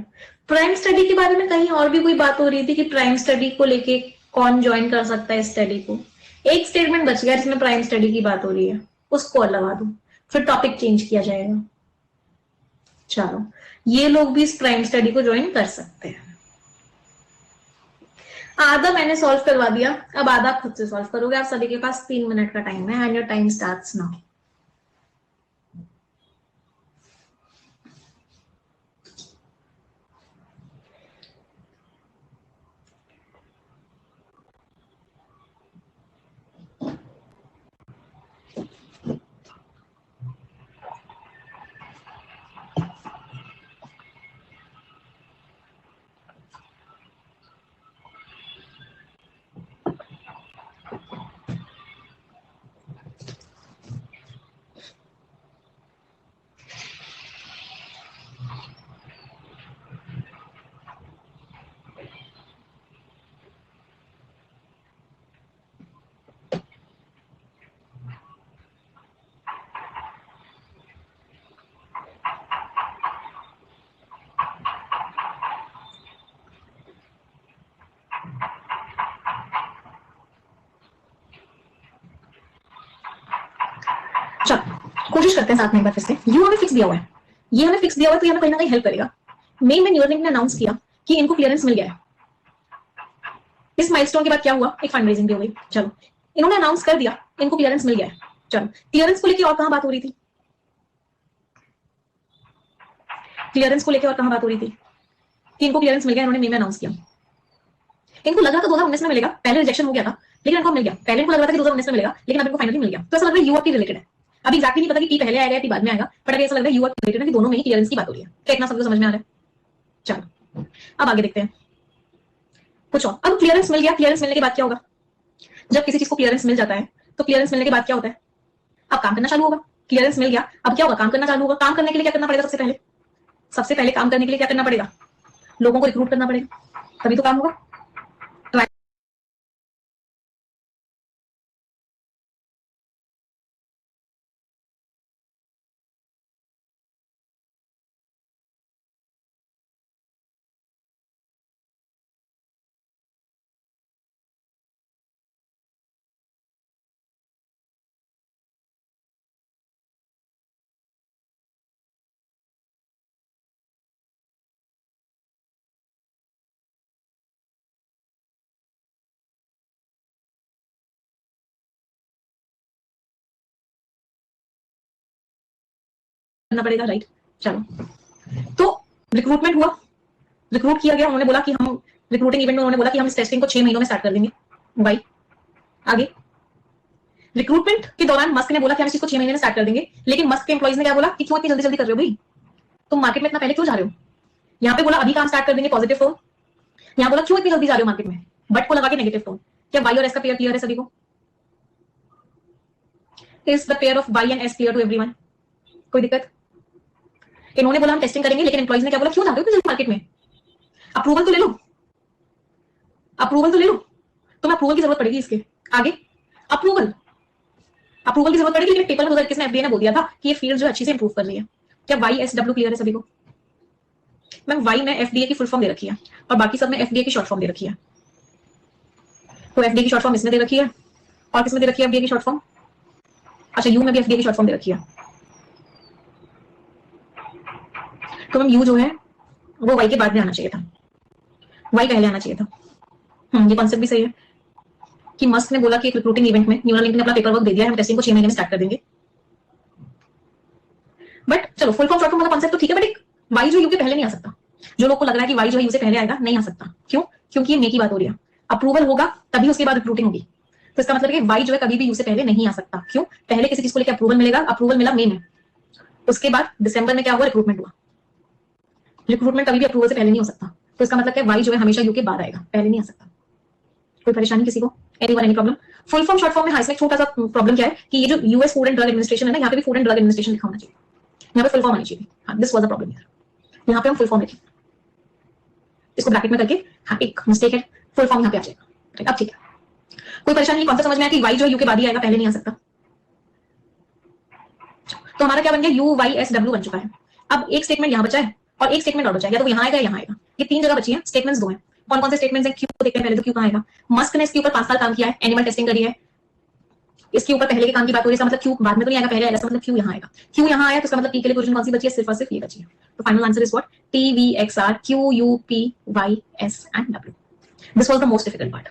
प्राइम स्टडी के बारे में कहीं और भी कोई बात हो रही थी कि प्राइम स्टडी को लेके कौन ज्वाइन कर सकता है स्टडी को? एक स्टेटमेंट बच गया जिसमें प्राइम स्टडी की बात हो रही है, उसको और लगा दो, फिर टॉपिक चेंज किया जाएगा। चलो, ये लोग भी इस प्राइम स्टडी को ज्वाइन कर सकते हैं। आधा मैंने सॉल्व करवा दिया, अब आधा खुद से सॉल्व करोगे। आप सभी के पास 3 मिनट का टाइम है, and your time starts now. कोशिश करते हैं साथ में एक बार फिर से। यू हमें फिक्स दिया हुआ है, ये हमें फिक्स दिया हुआ है, तो ये हमें कहीं ना कहीं हेल्प करेगा। मई में न्यूयरलिंक ने अनाउंस किया कि इनको क्लियरेंस मिल गया है। इस माइलस्टोन के बाद क्या हुआ, एक फंड रेजिंग भी हो गई। चलो, इन्होंने अनाउंस कर दिया इनको क्लियरेंस मिल गया है। चलो, क्लियरेंस को लेकर और कहां बात हो रही थी, क्लियरेंस को लेकर और कहां बात हो रही थी कि इनको क्लियरेंस मिल गया, इन्होंने मई में अनाउंस किया। इनको लगा था 2019 में मिलेगा, पहले रिजेक्शन हो गया था, लेकिन इनको मिल गया। पहले इनको लग रहा था कि 2019 में मिलेगा, लेकिन अब इनको फाइनली मिल गया। तो ऐसा लग रहा है यूआर की रिलेटेड है। अभी एक्जैक्टली नहीं पता कि पी पहले आएगा या पी बाद में आएगा, बट अभी ऐसा लग रहा है यूआर रिलेटेड है कि दोनों में ही क्लियरेंस की बात हो रही है। क्या इतना सबको समझ में आ रहा है? चलो, अब आगे देखते हैं कुछ और। अब क्लियरेंस मिल गया, क्लियरेंस मिलने के बाद क्या होगा? जब किसी चीज को क्लियरेंस मिल जाता है तो क्लियरेंस मिलने के बाद क्या होता है? अब काम करना चालू होगा। क्लियरेंस मिल गया, अब क्या होगा? काम करना चालू होगा। काम करने के लिए क्या करना पड़ेगा? सबसे पहले काम करने के लिए क्या करना पड़ेगा? लोगों को रिक्रूट करना पड़ेगा, तभी तो काम होगा। करना पड़ेगा, राइट। चलो, तो रिक्रूटमेंट हुआ, रिक्रूट किया गया। उन्होंने बोला कि हम रिक्रूटिंग इवेंट में उन्होंने बोला कि हम इस टेस्टिंग को 6 महीनों में स्टार्ट कर देंगे। भाई आगे रिक्रूटमेंट के दौरान मस्क ने बोला कि हम इस चीज को 6 महीने में स्टार्ट कर देंगे, लेकिन मस्क के एम्प्लॉइज ने क्या बोला कि क्यों इतनी जल्दी जल्दी कर रहे हो भाई, तुम मार्केट में इतना पहले क्यों जा रहे हो? यहाँ पे बोला अभी काम स्टार्ट कर देंगे, पॉजिटिव टोन। यहाँ बोला क्यों इतनी जल्दी जा रहे हो मार्केट में, बट को लगा के नेगेटिव टोन। क्या वाई और एस का पेयर क्लियर है सभी को? Is the pair of Y and S clear to everyone? कोई दिक्कत? इन्होंने बोला हम टेस्टिंग करेंगे, लेकिन एम्प्लॉइज ने क्या बोला, क्यों जा रहे हो मार्केट में, अप्रूवल तो ले लो, अप्रूवल तो ले लो। तुम्हें अप्रूवल की जरूरत पड़ेगी इसके आगे, अप्रूवल की जरूरत पड़ेगी। लेकिन पेपर में 2021 में एफडीए ने बोल दिया था कि ये फील्ड जो अच्छी से इंप्रूव कर रही है। क्या वाई एस डब्ल्यू क्लियर है सभी को? मैम वाई में एफडीए की फुल फॉर्म दे रखी है और बाकी सब में एफडीए की शॉर्ट फॉर्म दे रखी है। तो एफडीए की शॉर्ट फॉर्म इसमें दे रखी है और किसमें दे रखी है एफडीए की शॉर्ट फॉर्म? अच्छा, यू में भी एफडीए की शॉर्ट फॉर्म दे रखी है। तो मैम यू जो है वो वाई के बाद में आना चाहिए था, वाई पहले आना चाहिए था। ये कॉन्सेप्ट भी सही है कि मस्क ने बोला कि एक रिक्रूटिंग इवेंट में न्यूरलिंक ने अपना पेपर वर्क दे दिया है, हम टेस्टिंग को 6 महीने में स्टार्ट कर देंगे। बट चलो, फुल फॉर्म शॉर्ट फॉर्म वाला कॉन्सेप्ट तो ठीक है, बट एक वाई जो यू के पहले नहीं आ सकता। जो लोग को लग रहा है कि वाई जो है यू से पहले आएगा, नहीं आ सकता। क्यों? क्योंकि ये मे की बात हो रही है, अप्रूवल होगा तभी उसके बाद रिक्रूटिंग होगी। तो इसका मतलब है कि वाई जो है कभी भी यू से पहले नहीं आ सकता। क्यों? पहले किसी चीज को लेकर अप्रूवल मिलेगा, अप्रूवल मिला मई में, उसके बाद दिसंबर में क्या हुआ, रिक्रूटमेंट हुआ। रिक्रूटमेंट कभी भी अप्रूवल से पहले नहीं हो सकता। तो इसका मतलब है वाई जो है हमेशा यू के बाद आएगा, पहले नहीं आ सकता। कोई परेशानी किसी को? Anyone any problem? Full form short form में हाँ, इसमें छोटा सा प्रॉब्लम क्या है कि ये जो US food and drug administration है ना, यहाँ पे भी फूड एंड ड्रग एडमिनिस्ट्रेशन लिखा होना चाहिए, यहाँ पे फुल फॉर्म आनी चाहिए। हाँ, this was the problem here. यहाँ पे हम फुल फॉर्म लिखें, इसको ब्रैकेट में करके, हाँ एक मिस्टेक है, फुल फॉर्म यहाँ पे आ जाएगा। अब ठीक है, कोई परेशानी नहीं? कॉन्सेप्ट समझ में आया कि वाई जो यू के बाद ही आएगा, पहले नहीं आ सकता। तो हमारा क्या बन गया, यू वाई एस डब्ल्यू बन चुका है। अब एक स्टेटमेंट यहाँ बचा है और एक स्टेटमेंट और बचा है, या तो यहाँ आएगा या यहाँ आएगा। ये 3 जगह बची है, स्टेटमेंट्स 2 हैं। कौन कौन से स्टेटमेंट्स हैं? क्यू को देखते हैं पहले, तो क्यू कहाँ आएगा? मस्क ने इसके ऊपर 5 साल काम किया है, एनिमल टेस्टिंग करी है, इसके ऊपर पहले के काम की बात हो रही है, मतलब क्यू बाद में तो नहीं आएगा, पहले आएगा, इसका मतलब क्यू यहाँ आएगा। क्यू यहाँ आया तो इसका मतलब पी के लिए पोजीशन कौन सी बची है? सिर्फ और सिर्फ ये बची है। तो final answer is what? T V X R Q U P Y S and W. This was the most difficult part.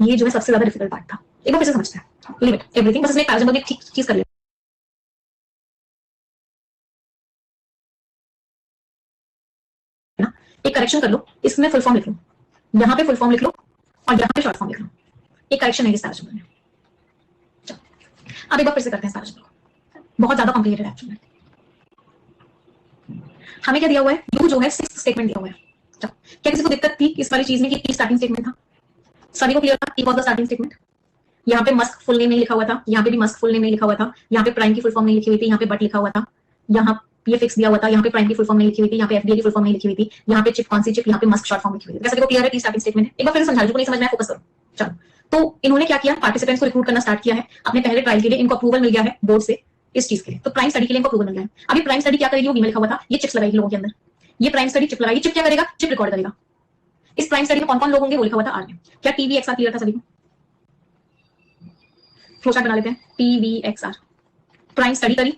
ये जो है सबसे ज्यादा डिफिकल्ट पार्ट था। एक बार फिर से समझते हैं, लिमिट एवरीथिंग, बस इसमें पैराजम्बल में ठीक चीज कर लेते हैं ना। एक करेक्शन कर लो, इसमें फुल फॉर्म लिख लो, यहाँ पे फुल फॉर्म लिख लो और यहाँ पे शॉर्ट फॉर्म लिख लो। एक करेक्शन है इस पैराजम्बल में। अब एक बार फिर से करते हैं पैराजम्बल को, बहुत ज्यादा कॉम्प्लिकेटेड है एक्चुअली। हमें क्या दिया हुआ है? यू जो है 6th स्टेटमेंट दिया हुआ है। क्या किसी को दिक्कत थी इस वाली चीज में कि स्टार्टिंग स्टेटमेंट था? सभी को क्लियर था? ई वाज द स्टार्टिंग स्टेटमेंट। यहाँ पे मस्क फुल नेम नहीं लिखा हुआ था, यहाँ पे भी मस्क फुल नेम नहीं लिखा हुआ था, यहाँ पे प्राइम की फुल फॉर्म नहीं लिखी हुई थी, यहाँ पे बट लिखा हुआ था, यहाँ ये फिक्स दिया हुआ था, यहाँ पे प्राइम की फुल फॉर्म नहीं लिखी हुई थी, यहाँ पे एफडीए की फुल फॉर्म नहीं लिखी हुई थी, यहाँ पे चिप कौन सी चिप, यहाँ पे मस्क शॉर्ट फॉर्म लिखी हुई थी। सभी को क्लियर है? स्टार्टिंग स्टेटमेंट है। एक बार फिर समझा, जो नहीं समझ में फोकस करो। चलो, तो इन्होंने क्या किया, पार्टिसिपेंट्स को रिक्रूट करना स्टार्ट किया है अपने पहले ट्रायल के लिए। इनको अप्रूवल मिल गया है बोर्ड से इस चीज के लिए, तो प्राइम स्टडी के लिए इनको अप्रूवल मिल गया है। अभी प्राइम स्टडी क्या करेगी? वो लिखा हुआ था, ये चिप्स लगाएगी लोगों के अंदर। ये प्राइम स्टडी चिप लगाएगी। चिप क्या करेगा? चिप रिकॉर्ड करेगा। इस प्राइम स्टडी में कौन कौन लोग होंगे वो लिखा हुआ था आर में। क्या टीवी एक्सआर क्लियर था सभी को? फ्लो चार्ट बना लेते हैं। टीवी एक्सआर प्राइम स्टडी करी,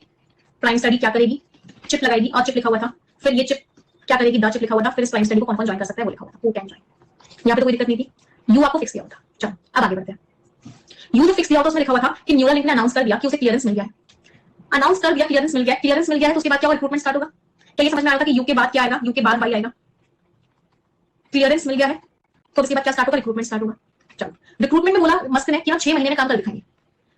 प्राइम स्टडी क्या करेगी, चिप लगाएगी और चिप लिखा हुआ था, फिर ये चिप क्या करेगी, द चिप लिखा हुआ था, फिर इस प्राइम स्टडी को कौन कौन ज्वाइन कर सकता है वो लिखा हुआ था, हु कैन ज्वाइन। यहाँ पे तो कोई दिक्कत नहीं थी, यू आपको फिक्स किया हुआ था। चलो अब आगे बढ़ते हैं। यू जो फिक्स किया होता उसमें लिखा हुआ था कि न्यूरल लिंक ने अनाउंस कर दिया कि उसे क्लियरेंस मिल गया है, अनाउंस कर दिया, क्लियरेंस मिल गया, क्लियरेंस मिल गया है तो उसके बाद क्या रिक्रूटमेंट स्टार्ट होगा। क्या ये समझ में आया था कि यू के बाद क्या आएगा, यू के बाद वाई आएगा, क्लियरेंस मिल गया है तो उसके बाद क्या स्टार्ट होगा, रिक्रूटमेंट स्टार्ट होगा। चलो रिक्रूटमेंट में बोला मस्क ने कि हम 6 महीने में काम कर दिखाएंगे,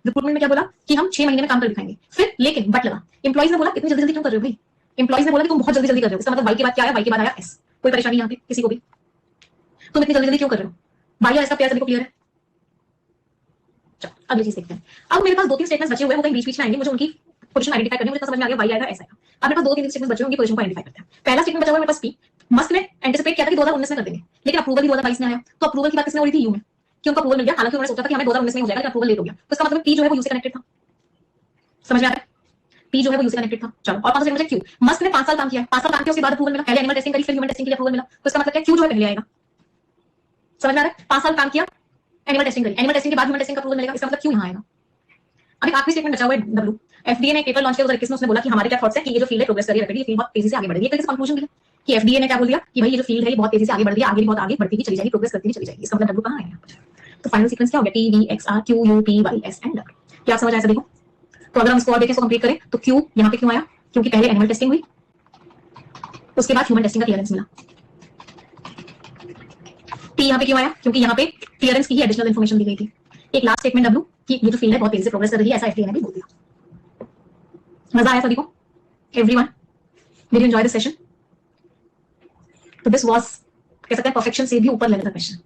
रिक्रूटमेंट में क्या बोला कि हम 6 महीने में काम कर दिखाएंगे, फिर लेकिन बट लगा, एम्प्लॉइज ने बोला इतनी जल्दी जल्दी क्यों कर रहे हो भाई, एम्प्लॉइज ने बोला कि तुम बहुत जल्दी जल्दी कर रहे हो, इसका मतलब वाई के बाद क्या आया, वाई के बाद आया एस, कोई परेशानी यहाँ पे किसी को भी, तुम इतनी जल्दी जल्दी क्यों कर रहे हो, वाई और एस का पेयर सभी को क्लियर है। चलो अगली चीज देखते हैं। अब मेरे पास 2-3 स्टेटमेंट्स बचे हुए हैं, वो कहीं बीच में आएंगे, मुझे उनकी पोजीशन आइडेंटिफाई करनी है, मुझे समझ में आ गया वाई आएगा एस आएगा। अब मेरे पास 2-3 स्टेटमेंट्स बचे हैं, उनकी पोजीशन को आइडेंटिफाई करते हैं। पहला स्टेटमेंट बचा हुआ है मेरे पास पी, मस्क ने एंटिसिपेट किया था कि 2019 में कर देंगे, लेकिन अप्रूवल भी 2022 में आया, तो अप्रूवल की बात किसने हो रही थी, यू में, कि उनको अप्रूवल मिल गया, हालांकि उन्होंने सोचा था कि हमें 2019 में हो जाएगा, लेकिन अप्रूवल लेट हो गया, तो इसका मतलब पी जो है वो यू से कनेक्टेड था, समझ में आ रहा है, पी जो है वो यू से कनेक्टेड था। चलो और कौन सा स्टेटमेंट है, क्यू, मस्क ने 5 साल काम किया, 5 साल काम किया उसके बाद अप्रूवल मिला, पहले एनिमल टेस्टिंग करी फिर ह्यूमन टेस्टिंग के लिए अप्रूवल मिला, तो इसका मतलब क्या क्यू जो है पहले आएगा, समझ में आ रहा है, 5 साल काम किया, एनिमल टेस्टिंग करी, एनिमल टेस्टिंग के बाद ह्यूमन टेस्टिंग का अप्रूवल मिलेगा, इसका मतलब क्यू यहाँ आएगा। अब एक आखिरी स्टेटमेंट बचा हुआ है डब्ल्यू, एफडीए ने पेपर लॉन्च किया 2021 में, उसने बोला कि हमारे क्या थॉट्स है कि ये जो फील्ड है प्रोग्रेस कर रही है, ये फील्ड बहुत तेजी से आगे बढ़ रही है, तो कंक्लूजन भी है कि एफडीए ने क्या बोल दिया कि भाई ये जो फील्ड है ये बहुत तेजी से आगे बढ़ रही है, आगे भी बहुत आगे बढ़ती ही चली जाएगी, प्रोग्रेस करती ही चली जाएगी, इसका मतलब डब्ल्यू कहां है यहाँ पर। तो फाइनल सीक्वेंस क्या हो गया, T V X R Q U P Y S and W. क्या समझ आया सभी को। तो अगर हम इसको और देखें, इसको कंप्लीट करें तो क्यू यहाँ पे क्यों आया, क्योंकि पहले एनिमल टेस्टिंग हुई, उसके बाद ह्यूमन टेस्टिंग का क्लियरेंस मिला। टी यहाँ पे क्यों आया, क्योंकि यहाँ पे क्लियरेंस की ही एडिशनल इन्फॉर्मेशन दी गई थी। एक लास्ट स्टेटमेंट डब्ल्यू कि ये जो फील्ड है बहुत तेजी से प्रोग्रेस कर रही है, ऐसा एफडीए ने भी बोल दिया। मजा आया सभी को, everyone, did you enjoy this session. तो दिस वाज कह सकते हैं परफेक्शन से भी ऊपर लेवल का क्वेश्चन।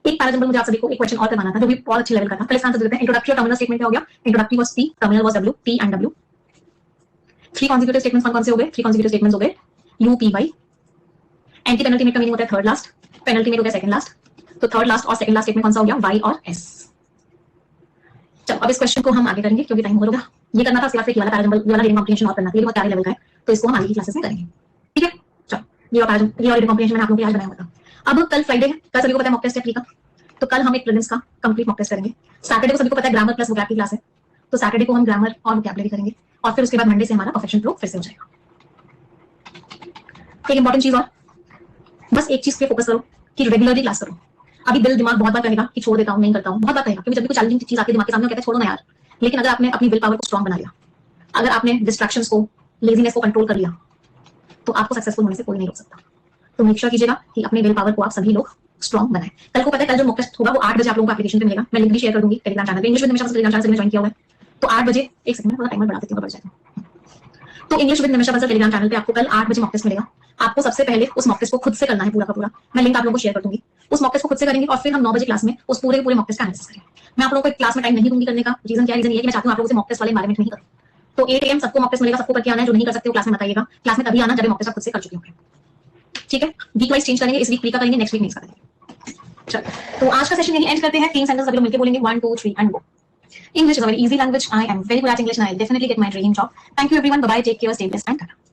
एक पैराजंबल मुझे आप सभी को एक क्वेश्चन और करवाना था जो भी बहुत अच्छे लेवल का था, पहले इसका आंसर देते हैं। इंट्रोडक्टरी और टर्मिनल स्टेटमेंट क्या हो गया, introductory was T, terminal was W, T and W. 3 consecutive statements कौन से हो गए, 3 कॉन्सेक्यूटिव स्टेटमेंट्स हो गए, U P Y. Anti penalty का मीनिंग होता है थर्ड लास्ट, पेनल्टी में हो गया सेकंड लास्ट, तो थर्ड लास्ट और सेकंड लास्ट स्टेटमेंट कौन सा हो गया, वाई और एस। चलो अब इस क्वेश्चन को हम आगे करेंगे क्योंकि टाइम हो गया, ये करना था, उसके बाद ये वाला पैराजंबल, ये वाला रीडिंग कॉम्प्रिहेंशन और करना था, ये बहुत प्यारे लेवल का है, तो इसको हम आगे की क्लासेस में करेंगे, ठीक है। चलो ये वाला रीडिंग कॉम्प्रिहेंशन मैंने आप लोगों के लिए आज बनाया हुआ था। अब कल फ्राइडे है, कल सभी को पता है मॉक टेस्ट है प्री का, तो कल हम एक प्रीलिम्स का कंप्लीट मॉक टेस्ट करेंगे। सैटरडे को सभी को पता है ग्रामर प्लस वोकैब की क्लास है, तो सैटरडे को हम ग्रामर और वोकैबुलरी करेंगे और फिर उसके बाद मंडे से हमारा परफेक्शन प्रो फिर से हो जाएगा। एक इंपॉर्टेंट चीज और, बस एक चीज पे फोकस करो कि रेगुलरली क्लास करो। अभी दिल दिमाग बहुत बार कहेगा कि छोड़ देता हूं, नहीं करता हूं, बहुत बार कहेगा, क्योंकि जब भी कोई चैलेंजिंग चीज आपके दिमाग के सामने कहता है छोड़ो ना यार, लेकिन अगर आपने अपनी विल पावर को स्ट्रांग बना लिया, अगर आपने डिस्ट्रैक्शंस को, लेजीनेस को कंट्रोल कर लिया, तो आपको सक्सेसफुल होने से कोई नहीं रोक सकता। तो मेक श्योर कीजिएगा कि अपने विल पावर को आप सभी लोग स्ट्रांग बनाएं। कल को पता है कल जो मॉक टेस्ट होगा वो 8 बजे आप लोगों को एप्लीकेशन पे मिलेगा, मैं लिंक भी शेयर कर दूंगी टेलीग्राम चैनल पे, English with Nimisha Telegram channel से ज्वाइन किया हुआ है, तो 8 बजे, एक सेकंड में थोड़ा टाइमर बढ़ा देती हूं, बढ़ जाता है। तो English with Nimisha Telegram channel पे आपको कल 8 बजे मॉक टेस्ट मिलेगा। आपको सबसे पहले उस मॉक टेस्ट को खुद से करना है पूरा का पूरा, मैं लिंक आप लोगों को शेयर कर दूंगी, उस मॉक टेस्ट को खुद से करेंगे और फिर हम 9 बजे क्लास में उस पूरे मॉक टेस्ट का एनालिसिस करेंगे। मैं आप लोगों को एक क्लास में टाइम नहीं दूंगी करने का, रीजन क्या है, रीजन ये है कि मैं चाहती हूं आप लोगों से मॉक टेस्ट वाले एनवायरनमेंट में ही करूं। तो 8 AM सबको मॉक टेस्ट मिलेगा, सबको करके आना है, जो नहीं कर सकते हो क्लास में बताइएगा, क्लास में तभी आना जब मॉक टेस्ट आप खुद से कर चुके होंगे, ठीक है। वीक वाइज चेंज करेंगे, इस वीक प्री का करेंगे, नेक्स्ट वीक नहीं करेंगे। चलो तो आज का सेशन यही एंड करते हैं। 3 सेंटेंस सभी लोग मिलकर बोलेंगे, 1 2 3 and go. English is a very easy language. I am very good at English and I'll definitely get my dream job. Thank you everyone. Bye bye. Take care. Stay blessed and ta-ta.